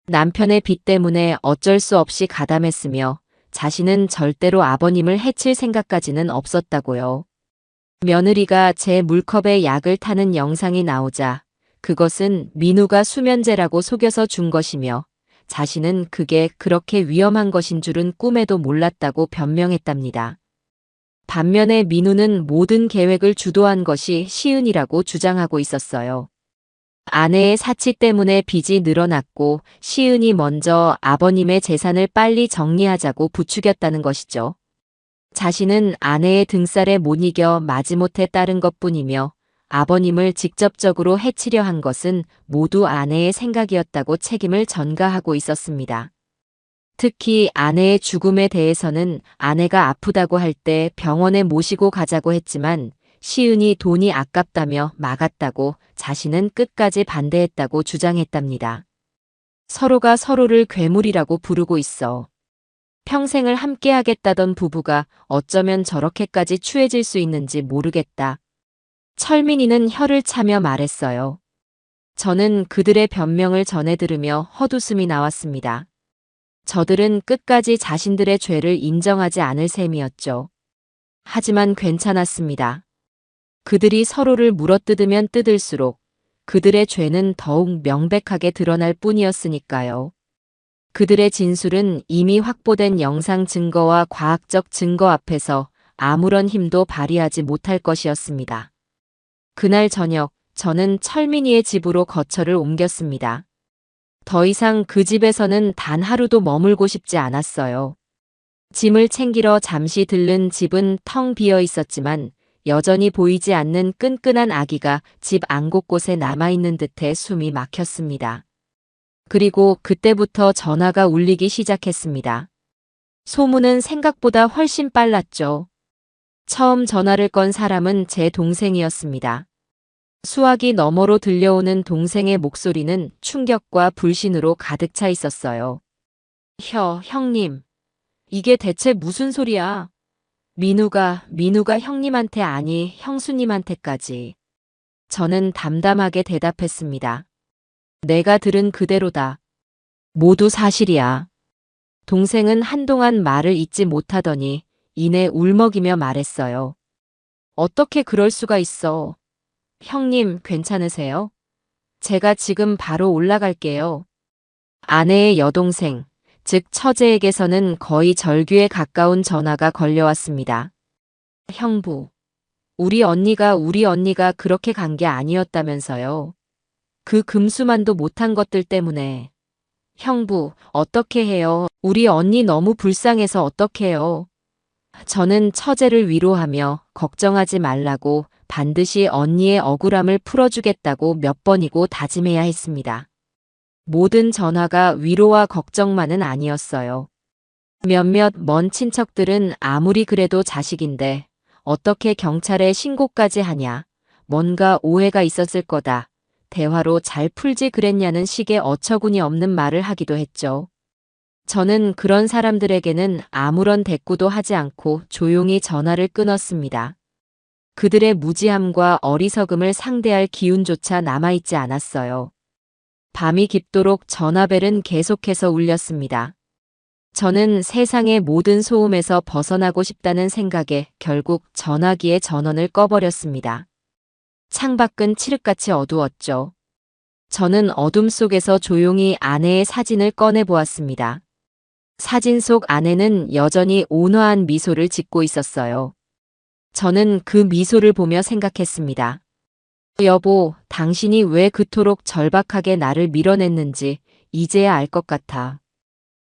남편의 빚 때문에 어쩔 수 없이 가담했으며 자신은 절대로 아버님을 해칠 생각까지는 없었다고요. 며느리가 제 물컵에 약을 타는 영상이 나오자 그것은 민우가 수면제라고 속여서 준 것이며 자신은 그게 그렇게 위험한 것인 줄은 꿈에도 몰랐다고 변명했답니다. 반면에 민우는 모든 계획을 주도한 것이 시은이라고 주장하고 있었어요. 아내의 사치 때문에 빚이 늘어났고 시은이 먼저 아버님의 재산을 빨리 정리하자고 부추겼다는 것이죠. 자신은 아내의 등살에 못 이겨 마지못해 따른 것뿐이며 아버님을 직접적으로 해치려 한 것은 모두 아내의 생각이었다고 책임을 전가하고 있었습니다. 특히 아내의 죽음에 대해서는 아내가 아프다고 할 때 병원에 모시고 가자고 했지만 시은이 돈이 아깝다며 막았다고 자신은 끝까지 반대했다고 주장했답니다. 서로가 서로를 괴물이라고 부르고 있어. 평생을 함께하겠다던 부부가 어쩌면 저렇게까지 추해질 수 있는지 모르겠다. 철민이는 혀를 차며 말했어요. 저는 그들의 변명을 전해 들으며 헛웃음이 나왔습니다. 저들은 끝까지 자신들의 죄를 인정하지 않을 셈이었죠. 하지만 괜찮았습니다. 그들이 서로를 물어뜯으면 뜯을수록 그들의 죄는 더욱 명백하게 드러날 뿐이었으니까요. 그들의 진술은 이미 확보된 영상 증거와 과학적 증거 앞에서 아무런 힘도 발휘하지 못할 것이었습니다. 그날 저녁, 저는 철민이의 집으로 거처를 옮겼습니다. 더 이상 그 집에서는 단 하루도 머물고 싶지 않았어요. 짐을 챙기러 잠시 들른 집은 텅 비어 있었지만 여전히 보이지 않는 끈끈한 아기가 집 안 곳곳에 남아있는 듯해 숨이 막혔습니다. 그리고 그때부터 전화가 울리기 시작했습니다. 소문은 생각보다 훨씬 빨랐죠. 처음 전화를 건 사람은 제 동생이었습니다. 수화기 너머로 들려오는 동생의 목소리는 충격과 불신으로 가득 차 있었어요. 형님. 이게 대체 무슨 소리야? 민우가 형님한테 아니 형수님한테까지. 저는 담담하게 대답했습니다. 내가 들은 그대로다. 모두 사실이야. 동생은 한동안 말을 잇지 못하더니 이내 울먹이며 말했어요. 어떻게 그럴 수가 있어. 형님 괜찮으세요? 제가 지금 바로 올라갈게요. 아내의 여동생, 즉 처제에게서는 거의 절규에 가까운 전화가 걸려왔습니다. 형부, 우리 언니가 그렇게 간 게 아니었다면서요. 그 금수만도 못한 것들 때문에. 형부, 어떻게 해요? 우리 언니 너무 불쌍해서 어떡해요? 저는 처제를 위로하며 걱정하지 말라고 반드시 언니의 억울함을 풀어주겠다고 몇 번이고 다짐해야 했습니다. 모든 전화가 위로와 걱정만은 아니었어요. 몇몇 먼 친척들은 아무리 그래도 자식인데 어떻게 경찰에 신고까지 하냐, 뭔가 오해가 있었을 거다, 대화로 잘 풀지 그랬냐는 식의 어처구니 없는 말을 하기도 했죠. 저는 그런 사람들에게는 아무런 대꾸도 하지 않고 조용히 전화를 끊었습니다. 그들의 무지함과 어리석음을 상대할 기운조차 남아있지 않았어요. 밤이 깊도록 전화벨은 계속해서 울렸습니다. 저는 세상의 모든 소음에서 벗어나고 싶다는 생각에 결국 전화기의 전원을 꺼버렸습니다. 창밖은 칠흑같이 어두웠죠. 저는 어둠 속에서 조용히 아내의 사진을 꺼내보았습니다. 사진 속 아내는 여전히 온화한 미소를 짓고 있었어요. 저는 그 미소를 보며 생각했습니다. 여보, 당신이 왜 그토록 절박하게 나를 밀어냈는지 이제야 알 것 같아.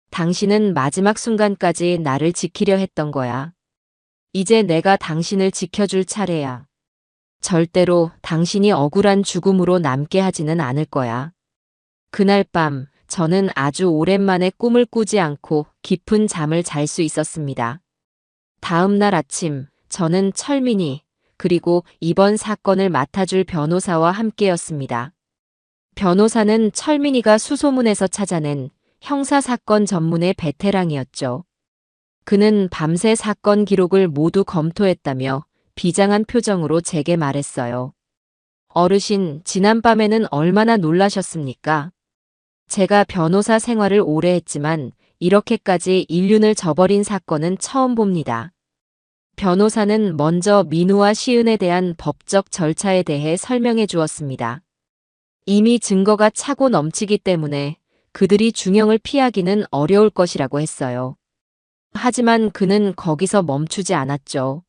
당신은 마지막 순간까지 나를 지키려 했던 거야. 이제 내가 당신을 지켜줄 차례야. 절대로 당신이 억울한 죽음으로 남게 하지는 않을 거야. 그날 밤, 저는 아주 오랜만에 꿈을 꾸지 않고 깊은 잠을 잘 수 있었습니다. 다음 날 아침, 저는 철민이, 그리고 이번 사건을 맡아줄 변호사와 함께였습니다. 변호사는 철민이가 수소문에서 찾아낸 형사사건 전문의 베테랑이었죠. 그는 밤새 사건 기록을 모두 검토했다며 비장한 표정으로 제게 말했어요. 어르신, 지난밤에는 얼마나 놀라셨습니까? 제가 변호사 생활을 오래 했지만 이렇게까지 인륜을 저버린 사건은 처음 봅니다. 변호사는 먼저 민우와 시은에 대한 법적 절차에 대해 설명해 주었습니다. 이미 증거가 차고 넘치기 때문에 그들이 중형을 피하기는 어려울 것이라고 했어요. 하지만 그는 거기서 멈추지 않았죠.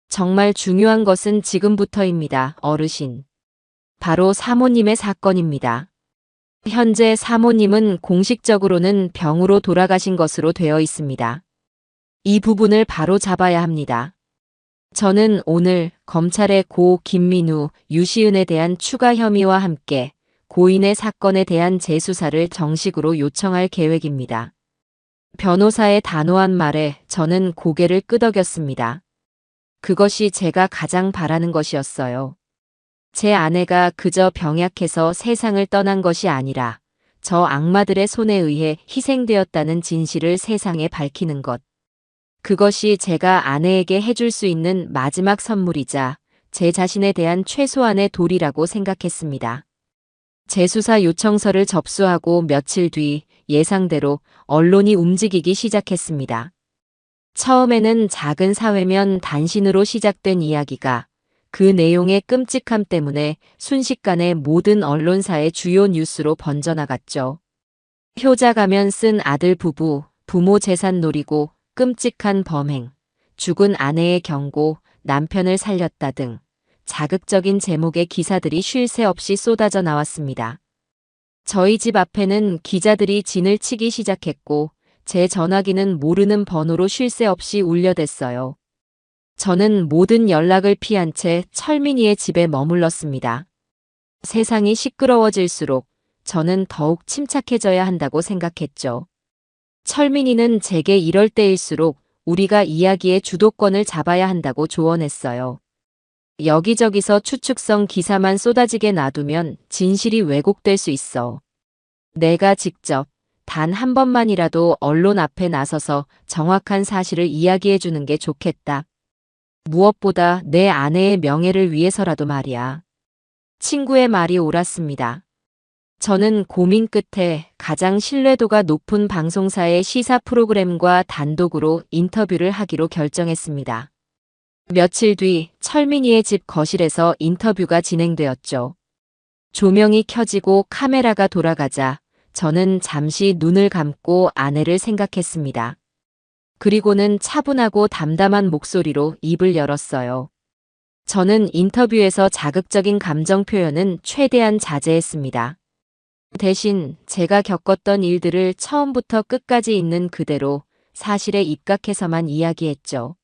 정말 중요한 것은 지금부터입니다, 어르신. 바로 사모님의 사건입니다. 현재 사모님은 공식적으로는 병으로 돌아가신 것으로 되어 있습니다. 이 부분을 바로 잡아야 합니다. 저는 오늘 검찰에 고 김민우, 유시은에 대한 추가 혐의와 함께 고인의 사건에 대한 재수사를 정식으로 요청할 계획입니다. 변호사의 단호한 말에 저는 고개를 끄덕였습니다. 그것이 제가 가장 바라는 것이었어요. 제 아내가 그저 병약해서 세상을 떠난 것이 아니라 저 악마들의 손에 의해 희생되었다는 진실을 세상에 밝히는 것. 그것이 제가 아내에게 해줄 수 있는 마지막 선물이자 제 자신에 대한 최소한의 도리라고 생각했습니다. 재수사 요청서를 접수하고 며칠 뒤 예상대로 언론이 움직이기 시작했습니다. 처음에는 작은 사회면 단신으로 시작된 이야기가 그 내용의 끔찍함 때문에 순식간에 모든 언론사의 주요 뉴스로 번져나갔죠. 효자 가면 쓴 아들 부부, 부모 재산 노리고 끔찍한 범행, 죽은 아내의 경고, 남편을 살렸다 등 자극적인 제목의 기사들이 쉴 새 없이 쏟아져 나왔습니다. 저희 집 앞에는 기자들이 진을 치기 시작했고 제 전화기는 모르는 번호로 쉴 새 없이 울려댔어요. 저는 모든 연락을 피한 채 철민이의 집에 머물렀습니다. 세상이 시끄러워질수록 저는 더욱 침착해져야 한다고 생각했죠. 철민이는 제게 이럴 때일수록 우리가 이야기의 주도권을 잡아야 한다고 조언했어요. 여기저기서 추측성 기사만 쏟아지게 놔두면 진실이 왜곡될 수 있어. 내가 직접 단 한 번만이라도 언론 앞에 나서서 정확한 사실을 이야기해 주는 게 좋겠다. 무엇보다 내 아내의 명예를 위해서라도 말이야. 친구의 말이 옳았습니다. 저는 고민 끝에 가장 신뢰도가 높은 방송사의 시사 프로그램과 단독으로 인터뷰를 하기로 결정했습니다. 며칠 뒤 철민이의 집 거실에서 인터뷰가 진행되었죠. 조명이 켜지고 카메라가 돌아가자 저는 잠시 눈을 감고 아내를 생각했습니다. 그리고는 차분하고 담담한 목소리로 입을 열었어요. 저는 인터뷰에서 자극적인 감정 표현은 최대한 자제했습니다. 대신 제가 겪었던 일들을 처음부터 끝까지 있는 그대로 사실에 입각해서만 이야기했죠.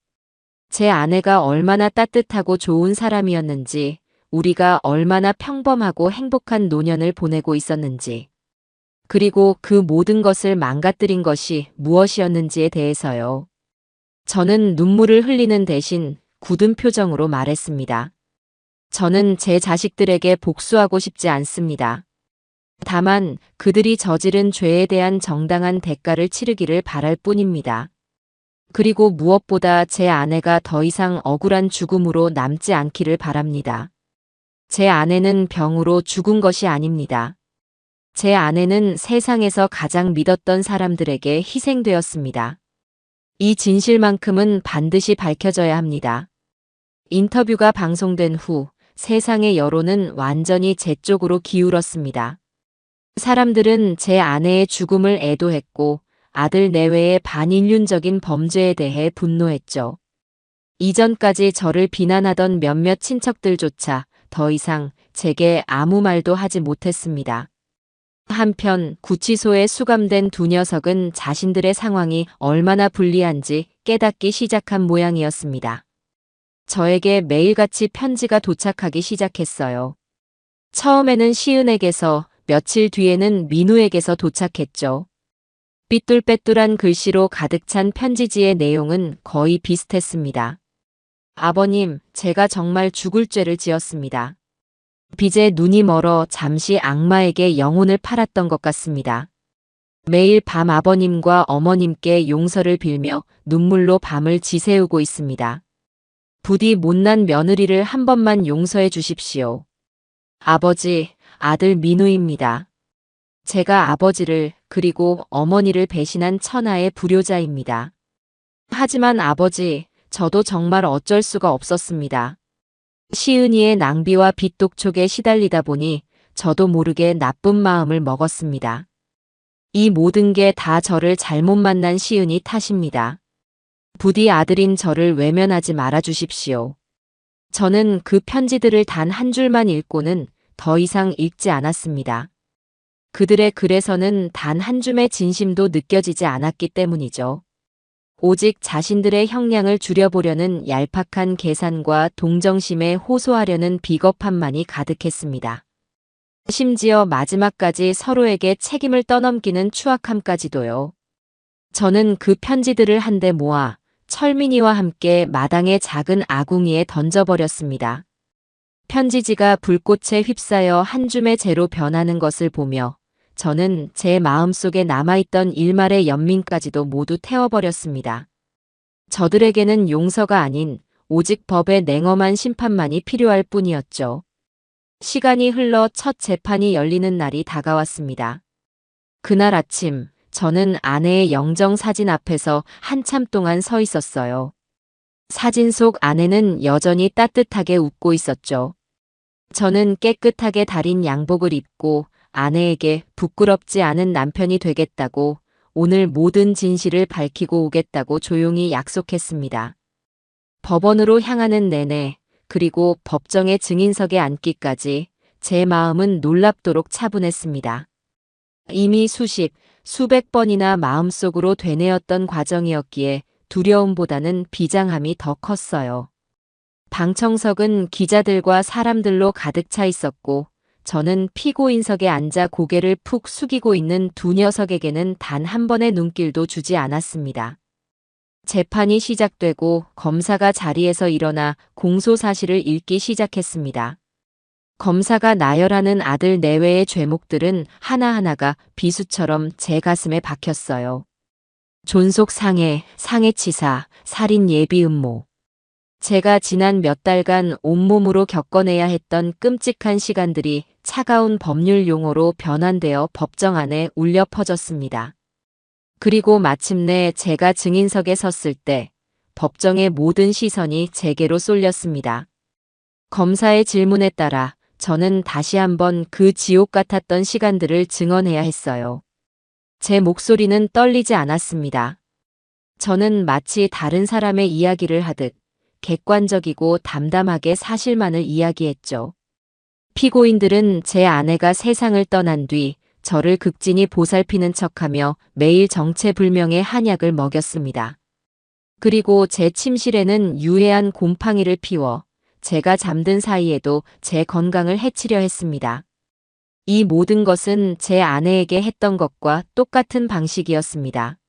제 아내가 얼마나 따뜻하고 좋은 사람이었는지, 우리가 얼마나 평범하고 행복한 노년을 보내고 있었는지, 그리고 그 모든 것을 망가뜨린 것이 무엇이었는지에 대해서요. 저는 눈물을 흘리는 대신 굳은 표정으로 말했습니다. 저는 제 자식들에게 복수하고 싶지 않습니다. 다만 그들이 저지른 죄에 대한 정당한 대가를 치르기를 바랄 뿐입니다. 그리고 무엇보다 제 아내가 더 이상 억울한 죽음으로 남지 않기를 바랍니다. 제 아내는 병으로 죽은 것이 아닙니다. 제 아내는 세상에서 가장 믿었던 사람들에게 희생되었습니다. 이 진실만큼은 반드시 밝혀져야 합니다. 인터뷰가 방송된 후 세상의 여론은 완전히 제 쪽으로 기울었습니다. 사람들은 제 아내의 죽음을 애도했고 아들 내외의 반인륜적인 범죄에 대해 분노했죠. 이전까지 저를 비난하던 몇몇 친척들조차 더 이상 제게 아무 말도 하지 못했습니다. 한편 구치소에 수감된 두 녀석은 자신들의 상황이 얼마나 불리한지 깨닫기 시작한 모양이었습니다. 저에게 매일같이 편지가 도착하기 시작했어요. 처음에는 시은에게서, 며칠 뒤에는 민우에게서 도착했죠. 삐뚤빼뚤한 글씨로 가득 찬 편지지의 내용은 거의 비슷했습니다. 아버님, 제가 정말 죽을 죄를 지었습니다. 빚에 눈이 멀어 잠시 악마에게 영혼을 팔았던 것 같습니다. 매일 밤 아버님과 어머님께 용서를 빌며 눈물로 밤을 지새우고 있습니다. 부디 못난 며느리를 한 번만 용서해 주십시오. 아버지, 아들 민우입니다. 제가 아버지를 그리고 어머니를 배신한 천하의 불효자입니다. 하지만 아버지, 저도 정말 어쩔 수가 없었습니다. 시은이의 낭비와 빚 독촉에 시달리다 보니 저도 모르게 나쁜 마음을 먹었습니다. 이 모든 게 다 저를 잘못 만난 시은이 탓입니다. 부디 아들인 저를 외면하지 말아 주십시오. 저는 그 편지들을 단 한 줄만 읽고는 더 이상 읽지 않았습니다. 그들의 글에서는 단 한 줌의 진심도 느껴지지 않았기 때문이죠. 오직 자신들의 형량을 줄여보려는 얄팍한 계산과 동정심에 호소하려는 비겁함만이 가득했습니다. 심지어 마지막까지 서로에게 책임을 떠넘기는 추악함까지도요. 저는 그 편지들을 한데 모아 철민이와 함께 마당의 작은 아궁이에 던져버렸습니다. 편지지가 불꽃에 휩싸여 한 줌의 재로 변하는 것을 보며 저는 제 마음속에 남아있던 일말의 연민까지도 모두 태워버렸습니다. 저들에게는 용서가 아닌 오직 법의 냉엄한 심판만이 필요할 뿐이었죠. 시간이 흘러 첫 재판이 열리는 날이 다가왔습니다. 그날 아침 저는 아내의 영정 사진 앞에서 한참 동안 서 있었어요. 사진 속 아내는 여전히 따뜻하게 웃고 있었죠. 저는 깨끗하게 다린 양복을 입고 아내에게 부끄럽지 않은 남편이 되겠다고, 오늘 모든 진실을 밝히고 오겠다고 조용히 약속했습니다. 법원으로 향하는 내내, 그리고 법정의 증인석에 앉기까지 제 마음은 놀랍도록 차분했습니다. 이미 수백 번이나 마음속으로 되뇌었던 과정이었기에 두려움보다는 비장함이 더 컸어요. 방청석은 기자들과 사람들로 가득 차 있었고 저는 피고인석에 앉아 고개를 푹 숙이고 있는 두 녀석에게는 단 한 번의 눈길도 주지 않았습니다. 재판이 시작되고 검사가 자리에서 일어나 공소 사실을 읽기 시작했습니다. 검사가 나열하는 아들 내외의 죄목들은 하나하나가 비수처럼 제 가슴에 박혔어요. 존속 상해, 상해치사, 살인 예비 음모. 제가 지난 몇 달간 온몸으로 겪어내야 했던 끔찍한 시간들이 차가운 법률 용어로 변환되어 법정 안에 울려 퍼졌습니다. 그리고 마침내 제가 증인석에 섰을 때 법정의 모든 시선이 제게로 쏠렸습니다. 검사의 질문에 따라 저는 다시 한번 그 지옥 같았던 시간들을 증언해야 했어요. 제 목소리는 떨리지 않았습니다. 저는 마치 다른 사람의 이야기를 하듯 객관적이고 담담하게 사실만을 이야기했죠. 피고인들은 제 아내가 세상을 떠난 뒤 저를 극진히 보살피는 척하며 매일 정체불명의 한약을 먹였습니다. 그리고 제 침실에는 유해한 곰팡이를 피워 제가 잠든 사이에도 제 건강을 해치려 했습니다. 이 모든 것은 제 아내에게 했던 것과 똑같은 방식이었습니다.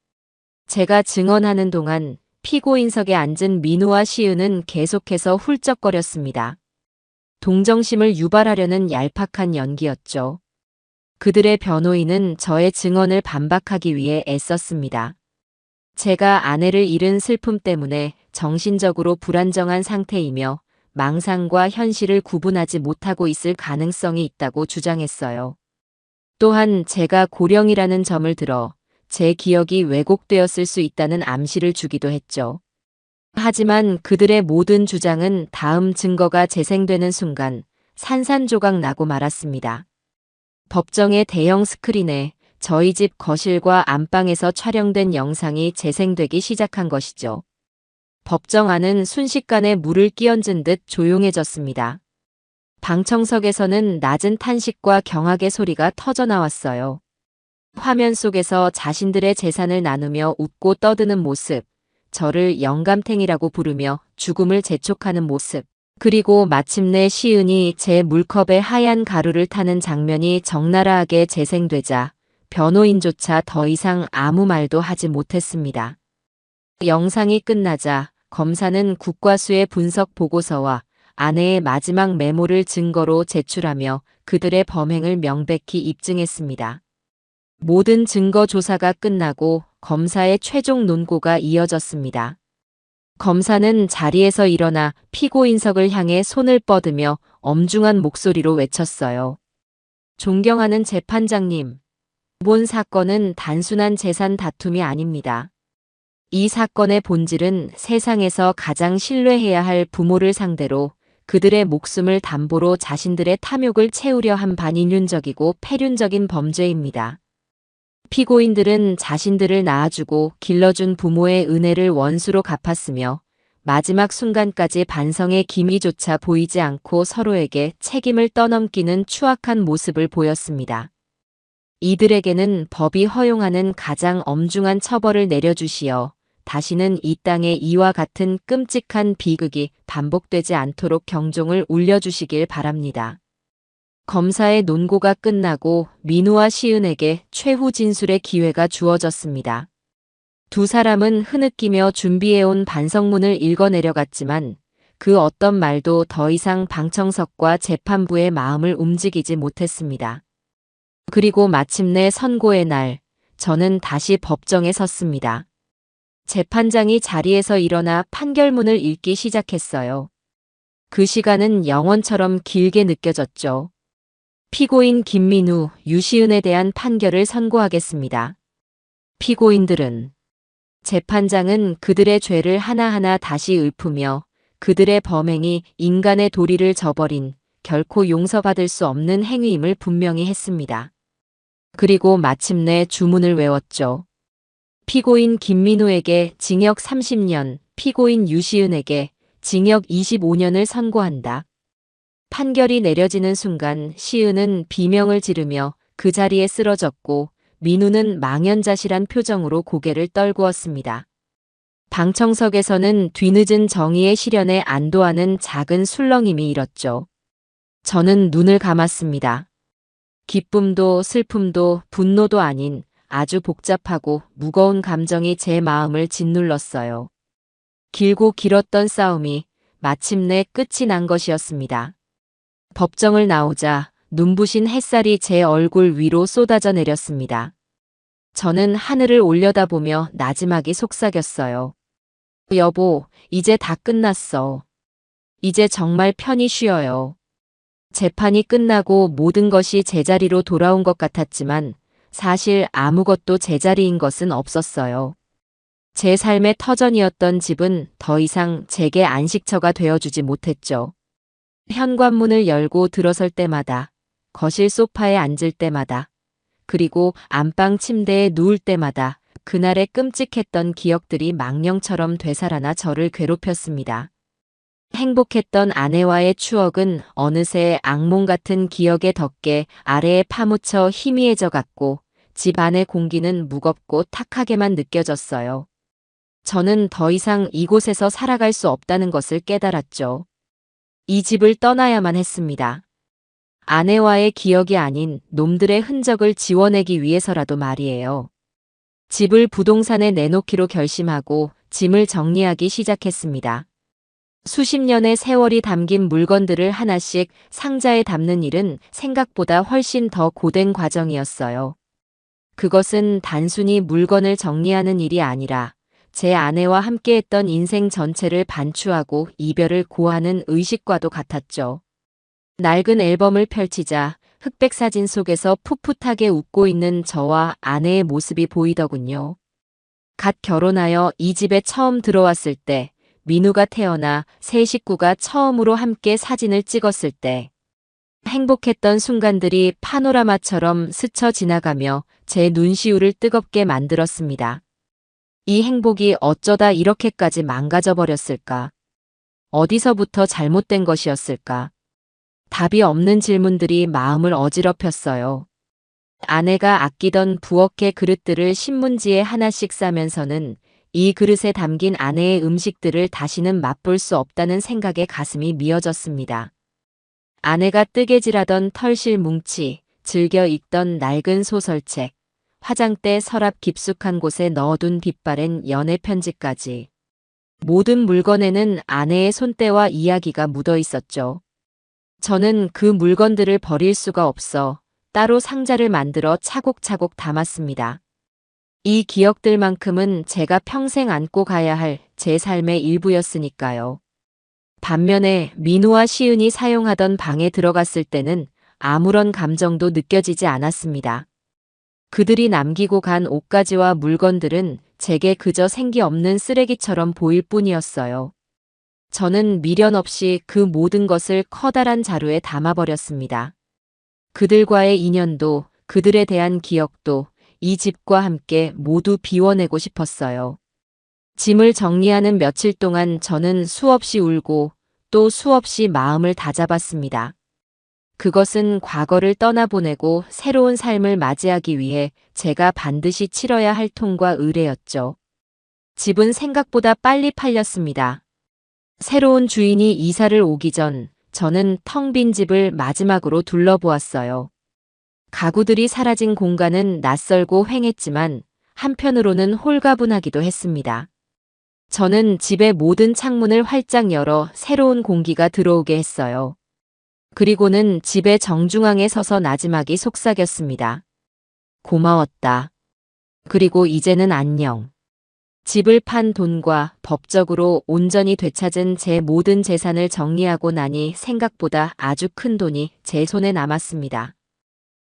제가 증언하는 동안 피고인석에 앉은 민우와 시은은 계속해서 훌쩍거렸습니다. 동정심을 유발하려는 얄팍한 연기였죠. 그들의 변호인은 저의 증언을 반박하기 위해 애썼습니다. 제가 아내를 잃은 슬픔 때문에 정신적으로 불안정한 상태이며 망상과 현실을 구분하지 못하고 있을 가능성이 있다고 주장했어요. 또한 제가 고령이라는 점을 들어 제 기억이 왜곡되었을 수 있다는 암시를 주기도 했죠. 하지만 그들의 모든 주장은 다음 증거가 재생되는 순간 산산조각 나고 말았습니다. 법정의 대형 스크린에 저희 집 거실과 안방에서 촬영된 영상이 재생되기 시작한 것이죠. 법정 안은 순식간에 물을 끼얹은 듯 조용해졌습니다. 방청석에서는 낮은 탄식과 경악의 소리가 터져나왔어요. 화면 속에서 자신들의 재산을 나누며 웃고 떠드는 모습, 저를 영감탱이라고 부르며 죽음을 재촉하는 모습, 그리고 마침내 시은이 제 물컵에 하얀 가루를 타는 장면이 적나라하게 재생되자 변호인조차 더 이상 아무 말도 하지 못했습니다. 영상이 끝나자 검사는 국과수의 분석 보고서와 아내의 마지막 메모를 증거로 제출하며 그들의 범행을 명백히 입증했습니다. 모든 증거 조사가 끝나고 검사의 최종 논고가 이어졌습니다. 검사는 자리에서 일어나 피고인석을 향해 손을 뻗으며 엄중한 목소리로 외쳤어요. 존경하는 재판장님, 이번 사건은 단순한 재산 다툼이 아닙니다. 이 사건의 본질은 세상에서 가장 신뢰해야 할 부모를 상대로 그들의 목숨을 담보로 자신들의 탐욕을 채우려 한 반인륜적이고 폐륜적인 범죄입니다. 피고인들은 자신들을 낳아주고 길러준 부모의 은혜를 원수로 갚았으며 마지막 순간까지 반성의 기미조차 보이지 않고 서로에게 책임을 떠넘기는 추악한 모습을 보였습니다. 이들에게는 법이 허용하는 가장 엄중한 처벌을 내려주시어 다시는 이 땅에 이와 같은 끔찍한 비극이 반복되지 않도록 경종을 울려주시길 바랍니다. 검사의 논고가 끝나고 민우와 시은에게 최후 진술의 기회가 주어졌습니다. 두 사람은 흐느끼며 준비해온 반성문을 읽어내려갔지만 그 어떤 말도 더 이상 방청석과 재판부의 마음을 움직이지 못했습니다. 그리고 마침내 선고의 날, 저는 다시 법정에 섰습니다. 재판장이 자리에서 일어나 판결문을 읽기 시작했어요. 그 시간은 영원처럼 길게 느껴졌죠. 피고인 김민우, 유시은에 대한 판결을 선고하겠습니다. 피고인들은 재판장은 그들의 죄를 하나하나 다시 읊으며 그들의 범행이 인간의 도리를 저버린 결코 용서받을 수 없는 행위임을 분명히 했습니다. 그리고 마침내 주문을 외웠죠. 피고인 김민우에게 징역 30년, 피고인 유시은에게 징역 25년을 선고한다. 판결이 내려지는 순간 시은은 비명을 지르며 그 자리에 쓰러졌고 민우는 망연자실한 표정으로 고개를 떨구었습니다. 방청석에서는 뒤늦은 정의의 실현에 안도하는 작은 술렁임이 일었죠. 저는 눈을 감았습니다. 기쁨도 슬픔도 분노도 아닌 아주 복잡하고 무거운 감정이 제 마음을 짓눌렀어요. 길고 길었던 싸움이 마침내 끝이 난 것이었습니다. 법정을 나오자 눈부신 햇살이 제 얼굴 위로 쏟아져 내렸습니다. 저는 하늘을 올려다보며 나지막이 속삭였어요. 여보, 이제 다 끝났어. 이제 정말 편히 쉬어요. 재판이 끝나고 모든 것이 제자리로 돌아온 것 같았지만 사실 아무것도 제자리인 것은 없었어요. 제 삶의 터전이었던 집은 더 이상 제게 안식처가 되어주지 못했죠. 현관문을 열고 들어설 때마다, 거실 소파에 앉을 때마다, 그리고 안방 침대에 누울 때마다 그날의 끔찍했던 기억들이 망령처럼 되살아나 저를 괴롭혔습니다. 행복했던 아내와의 추억은 어느새 악몽 같은 기억의 덮개 아래에 파묻혀 희미해져 갔고 집 안의 공기는 무겁고 탁하게만 느껴졌어요. 저는 더 이상 이곳에서 살아갈 수 없다는 것을 깨달았죠. 이 집을 떠나야만 했습니다. 아내와의 기억이 아닌 놈들의 흔적을 지워내기 위해서라도 말이에요. 집을 부동산에 내놓기로 결심하고 짐을 정리하기 시작했습니다. 수십 년의 세월이 담긴 물건들을 하나씩 상자에 담는 일은 생각보다 훨씬 더 고된 과정이었어요. 그것은 단순히 물건을 정리하는 일이 아니라 제 아내와 함께했던 인생 전체를 반추하고 이별을 고하는 의식과도 같았죠. 낡은 앨범을 펼치자 흑백 사진 속에서 풋풋하게 웃고 있는 저와 아내의 모습이 보이더군요. 갓 결혼하여 이 집에 처음 들어왔을 때, 민우가 태어나 세 식구가 처음으로 함께 사진을 찍었을 때, 행복했던 순간들이 파노라마처럼 스쳐 지나가며 제 눈시울을 뜨겁게 만들었습니다. 이 행복이 어쩌다 이렇게까지 망가져 버렸을까? 어디서부터 잘못된 것이었을까? 답이 없는 질문들이 마음을 어지럽혔어요. 아내가 아끼던 부엌의 그릇들을 신문지에 하나씩 싸면서는 이 그릇에 담긴 아내의 음식들을 다시는 맛볼 수 없다는 생각에 가슴이 미어졌습니다. 아내가 뜨개질하던 털실 뭉치, 즐겨 읽던 낡은 소설책, 화장대 서랍 깊숙한 곳에 넣어둔 빛바랜 연애 편지까지. 모든 물건에는 아내의 손때와 이야기가 묻어 있었죠. 저는 그 물건들을 버릴 수가 없어 따로 상자를 만들어 차곡차곡 담았습니다. 이 기억들만큼은 제가 평생 안고 가야 할 제 삶의 일부였으니까요. 반면에 민우와 시은이 사용하던 방에 들어갔을 때는 아무런 감정도 느껴지지 않았습니다. 그들이 남기고 간 옷가지와 물건들은 제게 그저 생기 없는 쓰레기처럼 보일 뿐이었어요. 저는 미련 없이 그 모든 것을 커다란 자루에 담아버렸습니다. 그들과의 인연도, 그들에 대한 기억도 이 집과 함께 모두 비워내고 싶었어요. 짐을 정리하는 며칠 동안 저는 수없이 울고 또 수없이 마음을 다잡았습니다. 그것은 과거를 떠나보내고 새로운 삶을 맞이하기 위해 제가 반드시 치러야 할 통과 의례였죠. 집은 생각보다 빨리 팔렸습니다. 새로운 주인이 이사를 오기 전 저는 텅 빈 집을 마지막으로 둘러보았어요. 가구들이 사라진 공간은 낯설고 휑했지만 한편으로는 홀가분하기도 했습니다. 저는 집의 모든 창문을 활짝 열어 새로운 공기가 들어오게 했어요. 그리고는 집의 정중앙에 서서 나지막이 속삭였습니다. 고마웠다. 그리고 이제는 안녕. 집을 판 돈과 법적으로 온전히 되찾은 제 모든 재산을 정리하고 나니 생각보다 아주 큰 돈이 제 손에 남았습니다.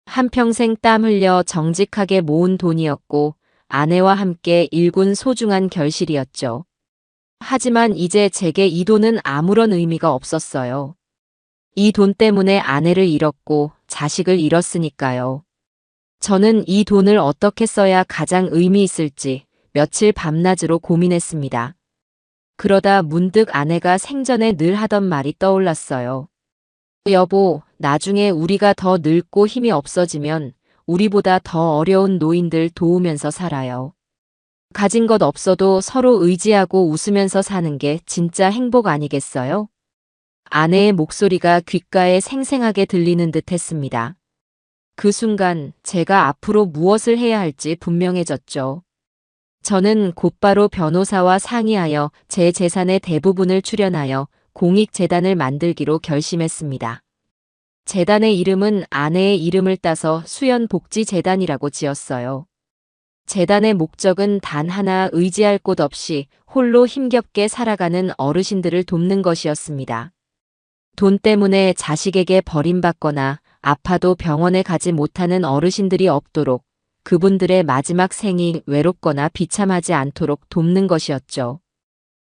한평생 땀 흘려 정직하게 모은 돈이었고 아내와 함께 일군 소중한 결실이었죠. 하지만 이제 제게 이 돈은 아무런 의미가 없었어요. 이 돈 때문에 아내를 잃었고 자식을 잃었으니까요. 저는 이 돈을 어떻게 써야 가장 의미 있을지 며칠 밤낮으로 고민했습니다. 그러다 문득 아내가 생전에 늘 하던 말이 떠올랐어요. 여보, 나중에 우리가 더 늙고 힘이 없어지면 우리보다 더 어려운 노인들 도우면서 살아요. 가진 것 없어도 서로 의지하고 웃으면서 사는 게 진짜 행복 아니겠어요? 아내의 목소리가 귓가에 생생하게 들리는 듯 했습니다. 그 순간 제가 앞으로 무엇을 해야 할지 분명해졌죠. 저는 곧바로 변호사와 상의하여 제 재산의 대부분을 출연하여 공익재단을 만들기로 결심했습니다. 재단의 이름은 아내의 이름을 따서 수연복지재단이라고 지었어요. 재단의 목적은 단 하나 의지할 곳 없이 홀로 힘겹게 살아가는 어르신들을 돕는 것이었습니다. 돈 때문에 자식에게 버림받거나 아파도 병원에 가지 못하는 어르신들이 없도록 그분들의 마지막 생이 외롭거나 비참하지 않도록 돕는 것이었죠.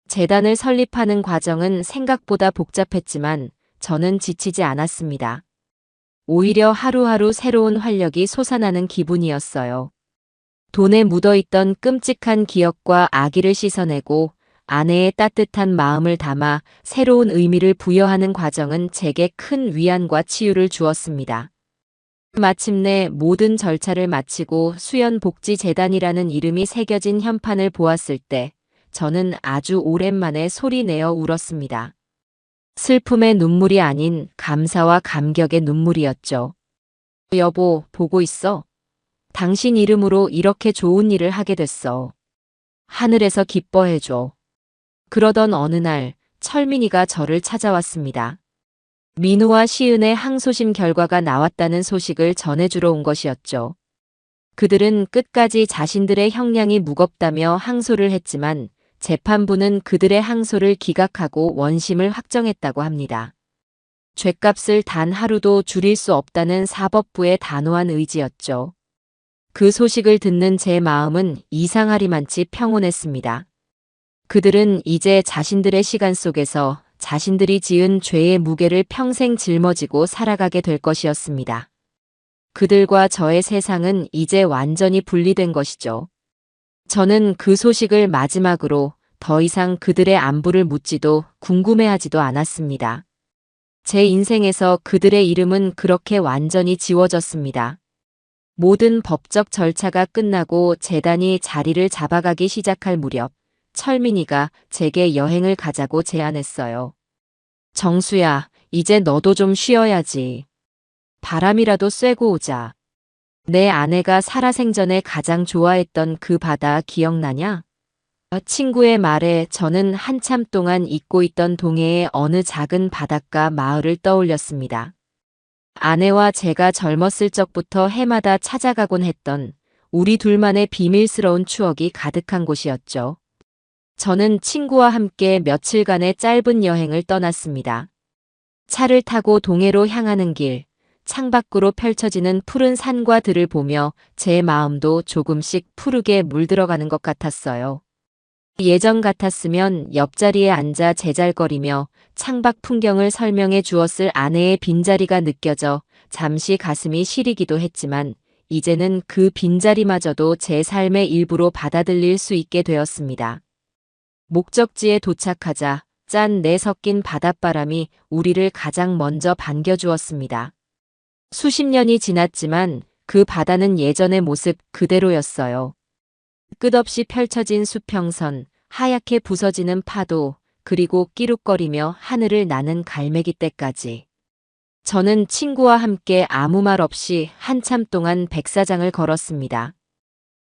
재단을 설립하는 과정은 생각보다 복잡했지만 저는 지치지 않았습니다. 오히려 하루하루 새로운 활력이 솟아나는 기분이었어요. 돈에 묻어있던 끔찍한 기억과 악의를 씻어내고 아내의 따뜻한 마음을 담아 새로운 의미를 부여하는 과정은 제게 큰 위안과 치유를 주었습니다. 마침내 모든 절차를 마치고 수연복지재단이라는 이름이 새겨진 현판을 보았을 때 저는 아주 오랜만에 소리 내어 울었습니다. 슬픔의 눈물이 아닌 감사와 감격의 눈물이었죠. 여보, 보고 있어. 당신 이름으로 이렇게 좋은 일을 하게 됐어. 하늘에서 기뻐해줘. 그러던 어느 날 철민이가 저를 찾아왔습니다. 민우와 시은의 항소심 결과가 나왔다는 소식을 전해주러 온 것이었죠. 그들은 끝까지 자신들의 형량이 무겁다며 항소를 했지만 재판부는 그들의 항소를 기각하고 원심을 확정했다고 합니다. 죗값을 단 하루도 줄일 수 없다는 사법부의 단호한 의지였죠. 그 소식을 듣는 제 마음은 이상하리만치 평온했습니다. 그들은 이제 자신들의 시간 속에서 자신들이 지은 죄의 무게를 평생 짊어지고 살아가게 될 것이었습니다. 그들과 저의 세상은 이제 완전히 분리된 것이죠. 저는 그 소식을 마지막으로 더 이상 그들의 안부를 묻지도 궁금해하지도 않았습니다. 제 인생에서 그들의 이름은 그렇게 완전히 지워졌습니다. 모든 법적 절차가 끝나고 재단이 자리를 잡아가기 시작할 무렵 철민이가 제게 여행을 가자고 제안했어요. 정수야, 이제 너도 좀 쉬어야지. 바람이라도 쐬고 오자. 내 아내가 살아생전에 가장 좋아했던 그 바다 기억나냐? 친구의 말에 저는 한참 동안 잊고 있던 동해의 어느 작은 바닷가 마을을 떠올렸습니다. 아내와 제가 젊었을 적부터 해마다 찾아가곤 했던 우리 둘만의 비밀스러운 추억이 가득한 곳이었죠. 저는 친구와 함께 며칠간의 짧은 여행을 떠났습니다. 차를 타고 동해로 향하는 길, 창밖으로 펼쳐지는 푸른 산과 들을 보며 제 마음도 조금씩 푸르게 물들어가는 것 같았어요. 예전 같았으면 옆자리에 앉아 제잘거리며 창밖 풍경을 설명해 주었을 아내의 빈자리가 느껴져 잠시 가슴이 시리기도 했지만 이제는 그 빈자리마저도 제 삶의 일부로 받아들일 수 있게 되었습니다. 목적지에 도착하자 짠내 섞인 바닷바람이 우리를 가장 먼저 반겨주었습니다. 수십 년이 지났지만 그 바다는 예전의 모습 그대로였어요. 끝없이 펼쳐진 수평선, 하얗게 부서지는 파도, 그리고 끼룩거리며 하늘을 나는 갈매기떼까지. 저는 친구와 함께 아무 말 없이 한참 동안 백사장을 걸었습니다.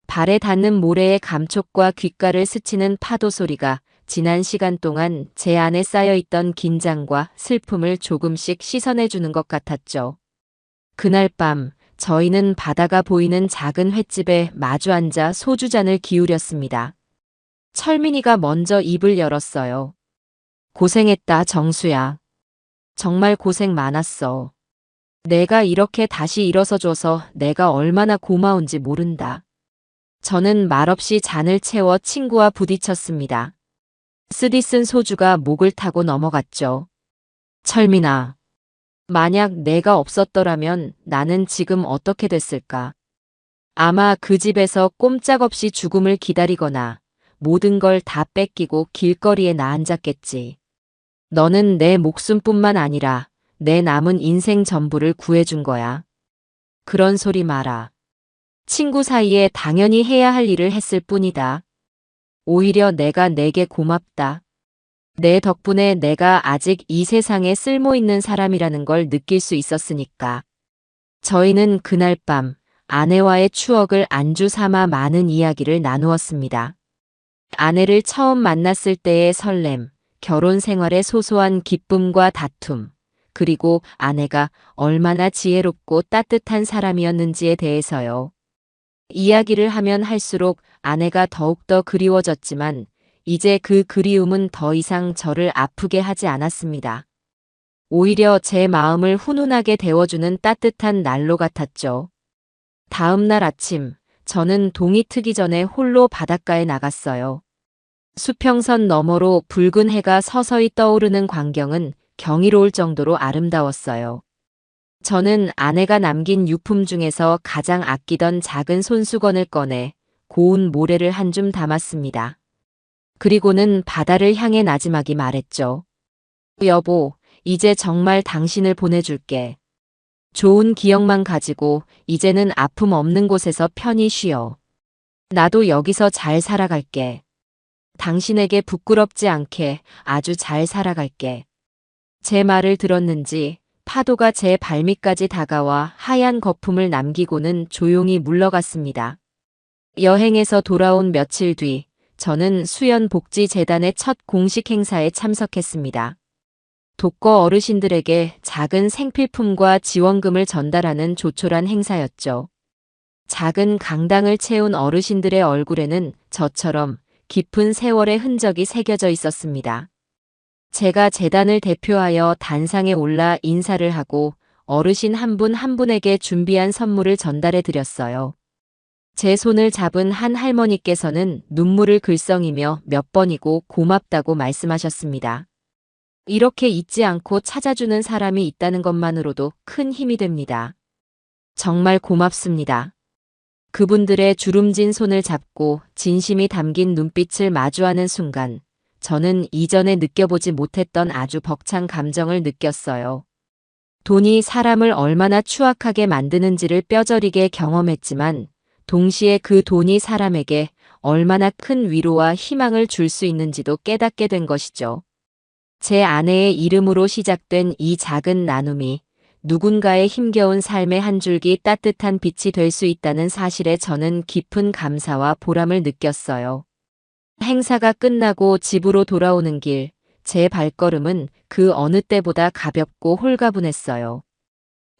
발에 닿는 모래의 감촉과 귓가를 스치는 파도 소리가 지난 시간 동안 제 안에 쌓여있던 긴장과 슬픔을 조금씩 씻어내주는 것 같았죠. 그날 밤 저희는 바다가 보이는 작은 횟집에 마주 앉아 소주잔을 기울였습니다. 철민이가 먼저 입을 열었어요. 고생했다, 정수야. 정말 고생 많았어. 내가 이렇게 다시 일어서줘서 내가 얼마나 고마운지 모른다. 저는 말없이 잔을 채워 친구와 부딪혔습니다. 쓰디쓴 소주가 목을 타고 넘어갔죠. 철민아. 만약 내가 없었더라면 나는 지금 어떻게 됐을까? 아마 그 집에서 꼼짝없이 죽음을 기다리거나 모든 걸 다 뺏기고 길거리에 나앉았겠지. 너는 내 목숨뿐만 아니라 내 남은 인생 전부를 구해준 거야. 그런 소리 마라. 친구 사이에 당연히 해야 할 일을 했을 뿐이다. 오히려 내가 내게 고맙다. 내 덕분에 내가 아직 이 세상에 쓸모있는 사람이라는 걸 느낄 수 있었으니까. 저희는 그날 밤 아내와의 추억을 안주 삼아 많은 이야기를 나누었습니다. 아내를 처음 만났을 때의 설렘, 결혼 생활의 소소한 기쁨과 다툼, 그리고 아내가 얼마나 지혜롭고 따뜻한 사람이었는지에 대해서요. 이야기를 하면 할수록 아내가 더욱더 그리워졌지만 이제 그 그리움은 더 이상 저를 아프게 하지 않았습니다. 오히려 제 마음을 훈훈하게 데워주는 따뜻한 난로 같았죠. 다음 날 아침, 저는 동이 트기 전에 홀로 바닷가에 나갔어요. 수평선 너머로 붉은 해가 서서히 떠오르는 광경은 경이로울 정도로 아름다웠어요. 저는 아내가 남긴 유품 중에서 가장 아끼던 작은 손수건을 꺼내 고운 모래를 한 줌 담았습니다. 그리고는 바다를 향해 나지막이 말했죠. 여보, 이제 정말 당신을 보내줄게. 좋은 기억만 가지고 이제는 아픔 없는 곳에서 편히 쉬어. 나도 여기서 잘 살아갈게. 당신에게 부끄럽지 않게 아주 잘 살아갈게. 제 말을 들었는지 파도가 제 발밑까지 다가와 하얀 거품을 남기고는 조용히 물러갔습니다. 여행에서 돌아온 며칠 뒤, 저는 수연복지재단의 첫 공식 행사에 참석했습니다. 독거 어르신들에게 작은 생필품과 지원금을 전달하는 조촐한 행사였죠. 작은 강당을 채운 어르신들의 얼굴에는 저처럼 깊은 세월의 흔적이 새겨져 있었습니다. 제가 재단을 대표하여 단상에 올라 인사를 하고 어르신 한 분 한 분에게 준비한 선물을 전달해 드렸어요. 제 손을 잡은 한 할머니께서는 눈물을 글썽이며 몇 번이고 고맙다고 말씀하셨습니다. 이렇게 잊지 않고 찾아주는 사람이 있다는 것만으로도 큰 힘이 됩니다. 정말 고맙습니다. 그분들의 주름진 손을 잡고 진심이 담긴 눈빛을 마주하는 순간, 저는 이전에 느껴보지 못했던 아주 벅찬 감정을 느꼈어요. 돈이 사람을 얼마나 추악하게 만드는지를 뼈저리게 경험했지만, 동시에 그 돈이 사람에게 얼마나 큰 위로와 희망을 줄 수 있는지도 깨닫게 된 것이죠. 제 아내의 이름으로 시작된 이 작은 나눔이 누군가의 힘겨운 삶의 한 줄기 따뜻한 빛이 될 수 있다는 사실에 저는 깊은 감사와 보람을 느꼈어요. 행사가 끝나고 집으로 돌아오는 길, 제 발걸음은 그 어느 때보다 가볍고 홀가분했어요.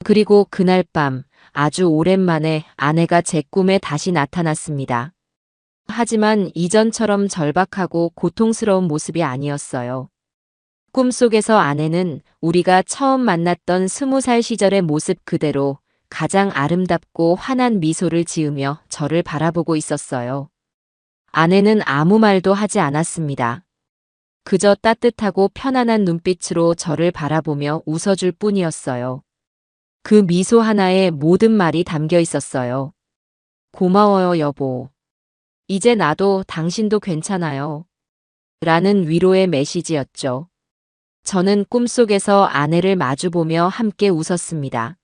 그리고 그날 밤, 아주 오랜만에 아내가 제 꿈에 다시 나타났습니다. 하지만 이전처럼 절박하고 고통스러운 모습이 아니었어요. 꿈속에서 아내는 우리가 처음 만났던 20살 시절의 모습 그대로 가장 아름답고 환한 미소를 지으며 저를 바라보고 있었어요. 아내는 아무 말도 하지 않았습니다. 그저 따뜻하고 편안한 눈빛으로 저를 바라보며 웃어줄 뿐이었어요. 그 미소 하나에 모든 말이 담겨 있었어요. 고마워요, 여보. 이제 나도 당신도 괜찮아요. 라는 위로의 메시지였죠. 저는 꿈속에서 아내를 마주보며 함께 웃었습니다.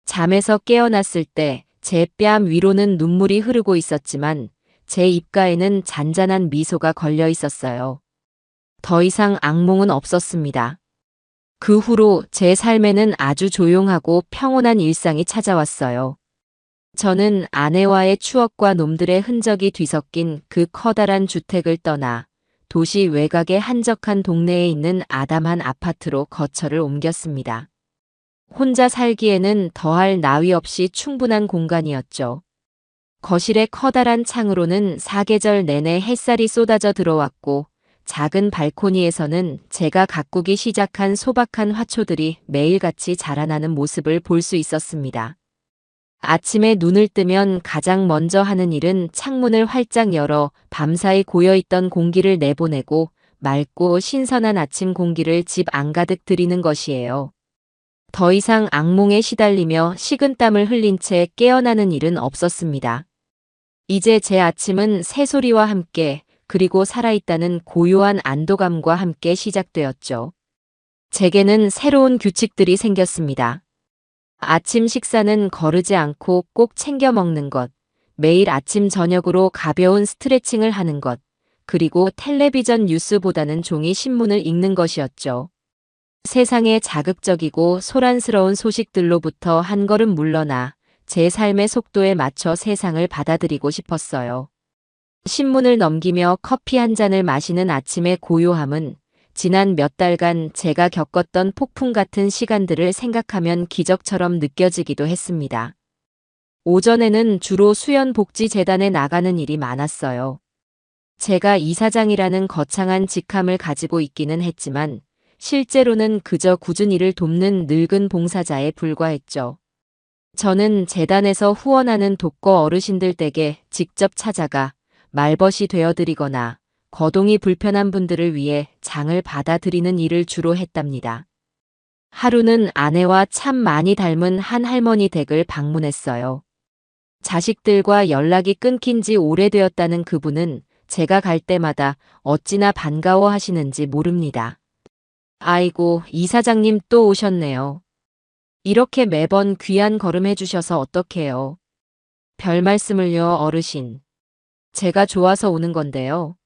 잠에서 깨어났을 때 제 뺨 위로는 눈물이 흐르고 있었지만 제 입가에는 잔잔한 미소가 걸려 있었어요. 더 이상 악몽은 없었습니다. 그 후로 제 삶에는 아주 조용하고 평온한 일상이 찾아왔어요. 저는 아내와의 추억과 놈들의 흔적이 뒤섞인 그 커다란 주택을 떠나 도시 외곽의 한적한 동네에 있는 아담한 아파트로 거처를 옮겼습니다. 혼자 살기에는 더할 나위 없이 충분한 공간이었죠. 거실의 커다란 창으로는 사계절 내내 햇살이 쏟아져 들어왔고 작은 발코니에서는 제가 가꾸기 시작한 소박한 화초들이 매일같이 자라나는 모습을 볼 수 있었습니다. 아침에 눈을 뜨면 가장 먼저 하는 일은 창문을 활짝 열어 밤사이 고여있던 공기를 내보내고 맑고 신선한 아침 공기를 집 안가득 들이는 것이에요. 더 이상 악몽에 시달리며 식은땀을 흘린 채 깨어나는 일은 없었습니다. 이제 제 아침은 새소리와 함께 그리고 살아있다는 고요한 안도감과 함께 시작되었죠. 제게는 새로운 규칙들이 생겼습니다. 아침 식사는 거르지 않고 꼭 챙겨 먹는 것, 매일 아침 저녁으로 가벼운 스트레칭을 하는 것, 그리고 텔레비전 뉴스보다는 종이 신문을 읽는 것이었죠. 세상의 자극적이고 소란스러운 소식들로부터 한 걸음 물러나 제 삶의 속도에 맞춰 세상을 받아들이고 싶었어요. 신문을 넘기며 커피 한 잔을 마시는 아침의 고요함은 지난 몇 달간 제가 겪었던 폭풍 같은 시간들을 생각하면 기적처럼 느껴지기도 했습니다. 오전에는 주로 수연복지재단에 나가는 일이 많았어요. 제가 이사장이라는 거창한 직함을 가지고 있기는 했지만 실제로는 그저 굳은 일을 돕는 늙은 봉사자에 불과했죠. 저는 재단에서 후원하는 독거 어르신들 댁에 직접 찾아가 말벗이 되어드리거나 거동이 불편한 분들을 위해 장을 받아드리는 일을 주로 했답니다. 하루는 아내와 참 많이 닮은 한 할머니 댁을 방문했어요. 자식들과 연락이 끊긴 지 오래되었다는 그분은 제가 갈 때마다 어찌나 반가워하시는지 모릅니다. 아이고, 이사장님 또 오셨네요. 이렇게 매번 귀한 걸음 해주셔서 어떡해요. 별 말씀을요, 어르신. 제가 좋아서 오는 건데요.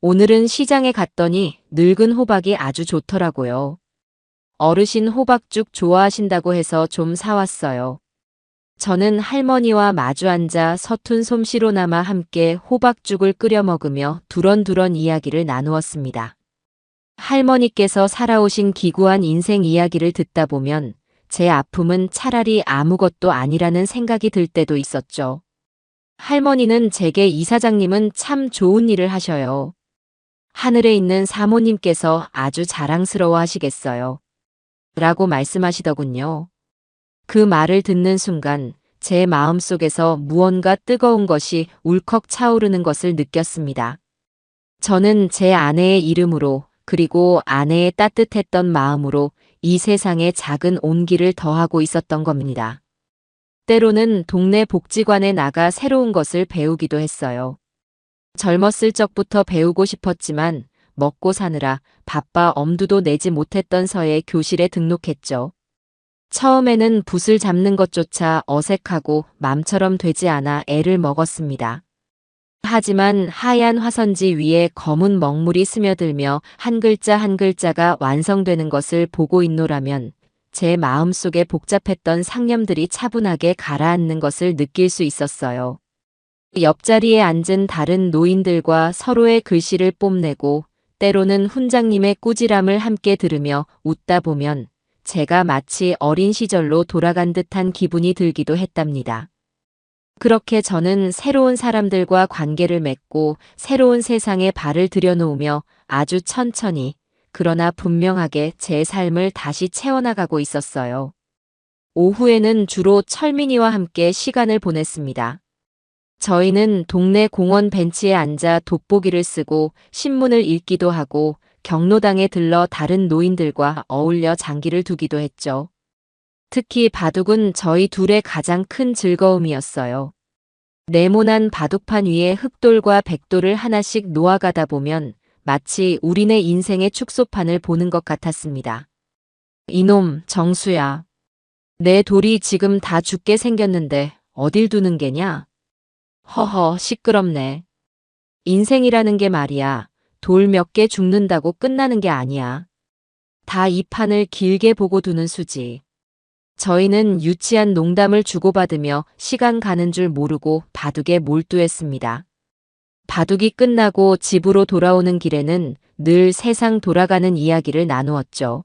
오늘은 시장에 갔더니 늙은 호박이 아주 좋더라고요. 어르신 호박죽 좋아하신다고 해서 좀 사왔어요. 저는 할머니와 마주 앉아 서툰 솜씨로나마 함께 호박죽을 끓여 먹으며 두런두런 이야기를 나누었습니다. 할머니께서 살아오신 기구한 인생 이야기를 듣다 보면 제 아픔은 차라리 아무것도 아니라는 생각이 들 때도 있었죠. 할머니는 제게 이사장님은 참 좋은 일을 하셔요. 하늘에 있는 사모님께서 아주 자랑스러워 하시겠어요. 라고 말씀하시더군요. 그 말을 듣는 순간 제 마음속에서 무언가 뜨거운 것이 울컥 차오르는 것을 느꼈습니다. 저는 제 아내의 이름으로 그리고 아내의 따뜻했던 마음으로 이 세상에 작은 온기를 더하고 있었던 겁니다. 때로는 동네 복지관에 나가 새로운 것을 배우기도 했어요. 젊었을 적부터 배우고 싶었지만 먹고 사느라 바빠 엄두도 내지 못했던 서에 교실에 등록했죠. 처음에는 붓을 잡는 것조차 어색하고 맘처럼 되지 않아 애를 먹었습니다. 하지만 하얀 화선지 위에 검은 먹물이 스며들며 한 글자 한 글자가 완성되는 것을 보고 있노라면 제 마음속에 복잡했던 상념들이 차분하게 가라앉는 것을 느낄 수 있었어요. 옆자리에 앉은 다른 노인들과 서로의 글씨를 뽐내고 때로는 훈장님의 꾸지람을 함께 들으며 웃다 보면 제가 마치 어린 시절로 돌아간 듯한 기분이 들기도 했답니다. 그렇게 저는 새로운 사람들과 관계를 맺고 새로운 세상에 발을 들여놓으며 아주 천천히 그러나 분명하게 제 삶을 다시 채워나가고 있었어요. 오후에는 주로 철민이와 함께 시간을 보냈습니다. 저희는 동네 공원 벤치에 앉아 돋보기를 쓰고 신문을 읽기도 하고 경로당에 들러 다른 노인들과 어울려 장기를 두기도 했죠. 특히 바둑은 저희 둘의 가장 큰 즐거움이었어요. 네모난 바둑판 위에 흑돌과 백돌을 하나씩 놓아가다 보면 마치 우리네 인생의 축소판을 보는 것 같았습니다. 이놈, 정수야. 내 돌이 지금 다 죽게 생겼는데 어딜 두는 게냐? 허허, 시끄럽네. 인생이라는 게 말이야. 돌 몇 개 죽는다고 끝나는 게 아니야. 다 이 판을 길게 보고 두는 수지. 저희는 유치한 농담을 주고받으며 시간 가는 줄 모르고 바둑에 몰두했습니다. 바둑이 끝나고 집으로 돌아오는 길에는 늘 세상 돌아가는 이야기를 나누었죠.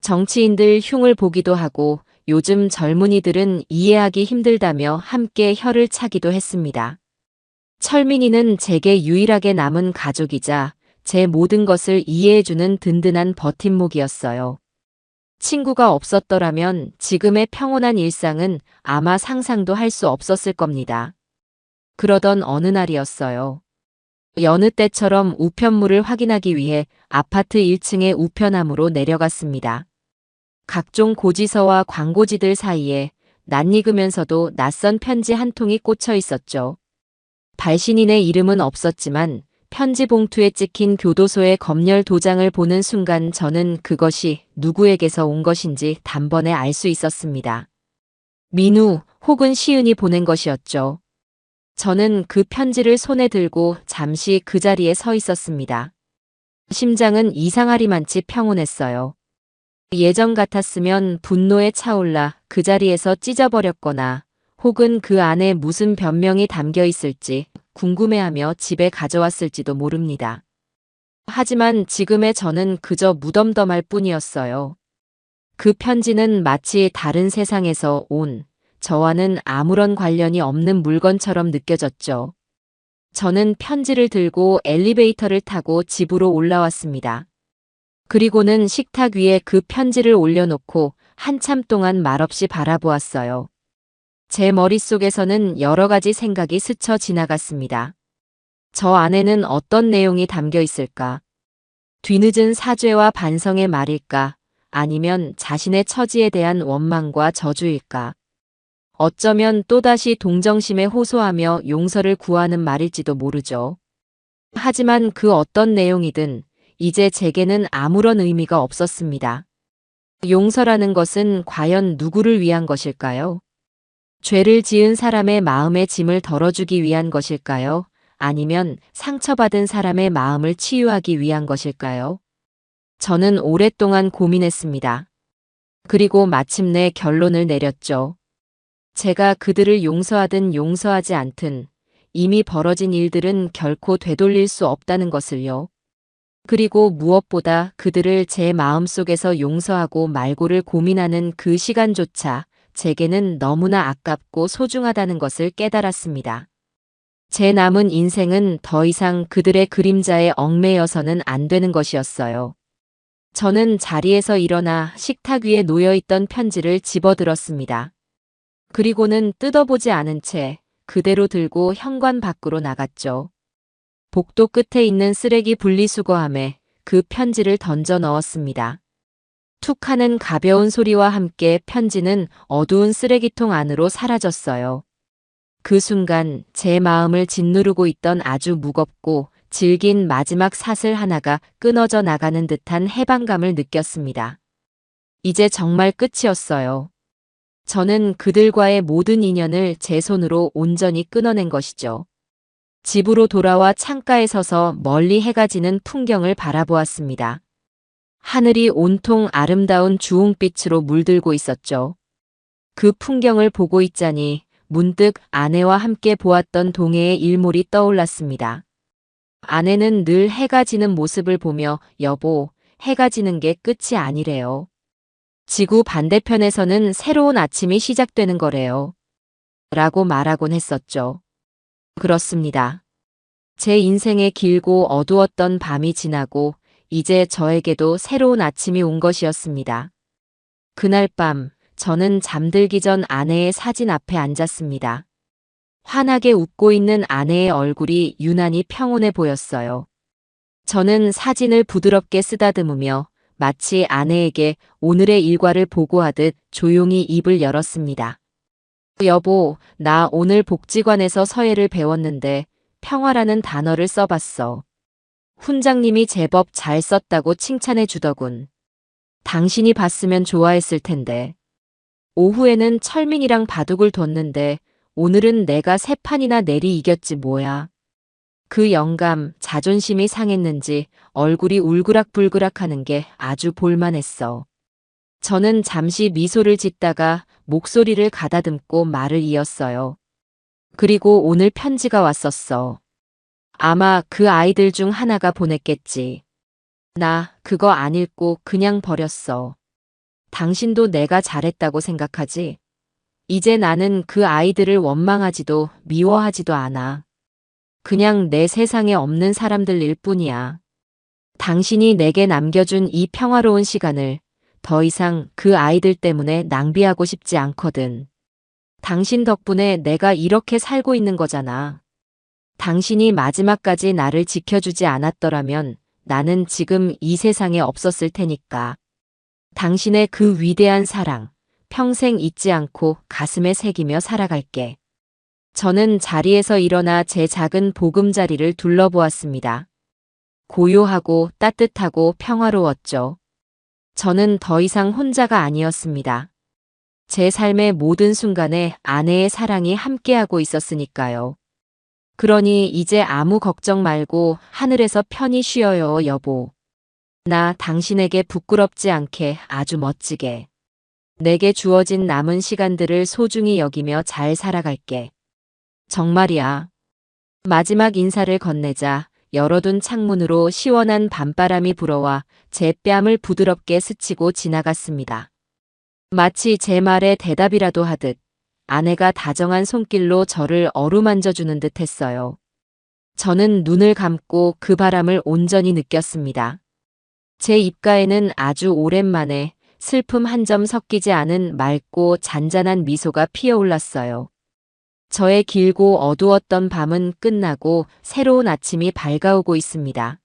정치인들 흉을 보기도 하고 요즘 젊은이들은 이해하기 힘들다며 함께 혀를 차기도 했습니다. 철민이는 제게 유일하게 남은 가족이자 제 모든 것을 이해해주는 든든한 버팀목이었어요. 친구가 없었더라면 지금의 평온한 일상은 아마 상상도 할 수 없었을 겁니다. 그러던 어느 날이었어요. 여느 때처럼 우편물을 확인하기 위해 아파트 1층의 우편함으로 내려갔습니다. 각종 고지서와 광고지들 사이에 낯익으면서도 낯선 편지 한 통이 꽂혀 있었죠. 발신인의 이름은 없었지만 편지 봉투에 찍힌 교도소의 검열 도장을 보는 순간 저는 그것이 누구에게서 온 것인지 단번에 알 수 있었습니다. 민우 혹은 시은이 보낸 것이었죠. 저는 그 편지를 손에 들고 잠시 그 자리에 서 있었습니다. 심장은 이상하리만치 평온했어요. 예전 같았으면 분노에 차올라 그 자리에서 찢어버렸거나 혹은 그 안에 무슨 변명이 담겨 있을지 궁금해하며 집에 가져왔을지도 모릅니다. 하지만 지금의 저는 그저 무덤덤할 뿐이었어요. 그 편지는 마치 다른 세상에서 온 저와는 아무런 관련이 없는 물건처럼 느껴졌죠. 저는 편지를 들고 엘리베이터를 타고 집으로 올라왔습니다. 그리고는 식탁 위에 그 편지를 올려놓고 한참 동안 말없이 바라보았어요. 제 머릿속에서는 여러 가지 생각이 스쳐 지나갔습니다. 저 안에는 어떤 내용이 담겨 있을까? 뒤늦은 사죄와 반성의 말일까? 아니면 자신의 처지에 대한 원망과 저주일까? 어쩌면 또다시 동정심에 호소하며 용서를 구하는 말일지도 모르죠. 하지만 그 어떤 내용이든 이제 제게는 아무런 의미가 없었습니다. 용서라는 것은 과연 누구를 위한 것일까요? 죄를 지은 사람의 마음의 짐을 덜어주기 위한 것일까요? 아니면 상처받은 사람의 마음을 치유하기 위한 것일까요? 저는 오랫동안 고민했습니다. 그리고 마침내 결론을 내렸죠. 제가 그들을 용서하든 용서하지 않든 이미 벌어진 일들은 결코 되돌릴 수 없다는 것을요. 그리고 무엇보다 그들을 제 마음속에서 용서하고 말고를 고민하는 그 시간조차 제게는 너무나 아깝고 소중하다는 것을 깨달았습니다. 제 남은 인생은 더 이상 그들의 그림자에 얽매여서는 안 되는 것이었어요. 저는 자리에서 일어나 식탁 위에 놓여있던 편지를 집어들었습니다. 그리고는 뜯어보지 않은 채 그대로 들고 현관 밖으로 나갔죠. 복도 끝에 있는 쓰레기 분리수거함에 그 편지를 던져 넣었습니다. 툭 하는 가벼운 소리와 함께 편지는 어두운 쓰레기통 안으로 사라졌어요. 그 순간 제 마음을 짓누르고 있던 아주 무겁고 질긴 마지막 사슬 하나가 끊어져 나가는 듯한 해방감을 느꼈습니다. 이제 정말 끝이었어요. 저는 그들과의 모든 인연을 제 손으로 온전히 끊어낸 것이죠. 집으로 돌아와 창가에 서서 멀리 해가 지는 풍경을 바라보았습니다. 하늘이 온통 아름다운 주홍빛으로 물들고 있었죠. 그 풍경을 보고 있자니 문득 아내와 함께 보았던 동해의 일몰이 떠올랐습니다. 아내는 늘 해가 지는 모습을 보며 여보, 해가 지는 게 끝이 아니래요. 지구 반대편에서는 새로운 아침이 시작되는 거래요. 라고 말하곤 했었죠. 그렇습니다. 제 인생의 길고 어두웠던 밤이 지나고 이제 저에게도 새로운 아침이 온 것이었습니다. 그날 밤 저는 잠들기 전 아내의 사진 앞에 앉았습니다. 환하게 웃고 있는 아내의 얼굴이 유난히 평온해 보였어요. 저는 사진을 부드럽게 쓰다듬으며 마치 아내에게 오늘의 일과를 보고하듯 조용히 입을 열었습니다. 여보, 나 오늘 복지관에서 서예를 배웠는데 평화라는 단어를 써봤어. 훈장님이 제법 잘 썼다고 칭찬해 주더군. 당신이 봤으면 좋아했을 텐데. 오후에는 철민이랑 바둑을 뒀는데 오늘은 내가 세 판이나 내리 이겼지 뭐야. 그 영감, 자존심이 상했는지 얼굴이 울그락불그락 하는 게 아주 볼만했어. 저는 잠시 미소를 짓다가 목소리를 가다듬고 말을 이었어요. 그리고 오늘 편지가 왔었어. 아마 그 아이들 중 하나가 보냈겠지. 나 그거 안 읽고 그냥 버렸어. 당신도 내가 잘했다고 생각하지? 이제 나는 그 아이들을 원망하지도 미워하지도 않아. 그냥 내 세상에 없는 사람들일 뿐이야. 당신이 내게 남겨준 이 평화로운 시간을 더 이상 그 아이들 때문에 낭비하고 싶지 않거든. 당신 덕분에 내가 이렇게 살고 있는 거잖아. 당신이 마지막까지 나를 지켜주지 않았더라면 나는 지금 이 세상에 없었을 테니까. 당신의 그 위대한 사랑, 평생 잊지 않고 가슴에 새기며 살아갈게. 저는 자리에서 일어나 제 작은 보금자리를 둘러보았습니다. 고요하고 따뜻하고 평화로웠죠. 저는 더 이상 혼자가 아니었습니다. 제 삶의 모든 순간에 아내의 사랑이 함께하고 있었으니까요. 그러니 이제 아무 걱정 말고 하늘에서 편히 쉬어요, 여보. 나 당신에게 부끄럽지 않게 아주 멋지게. 내게 주어진 남은 시간들을 소중히 여기며 잘 살아갈게. 정말이야. 마지막 인사를 건네자 열어둔 창문으로 시원한 밤바람이 불어와 제 뺨을 부드럽게 스치고 지나갔습니다. 마치 제 말에 대답이라도 하듯 아내가 다정한 손길로 저를 어루만져주는 듯 했어요. 저는 눈을 감고 그 바람을 온전히 느꼈습니다. 제 입가에는 아주 오랜만에 슬픔 한 점 섞이지 않은 맑고 잔잔한 미소가 피어올랐어요. 저의 길고 어두웠던 밤은 끝나고 새로운 아침이 밝아오고 있습니다.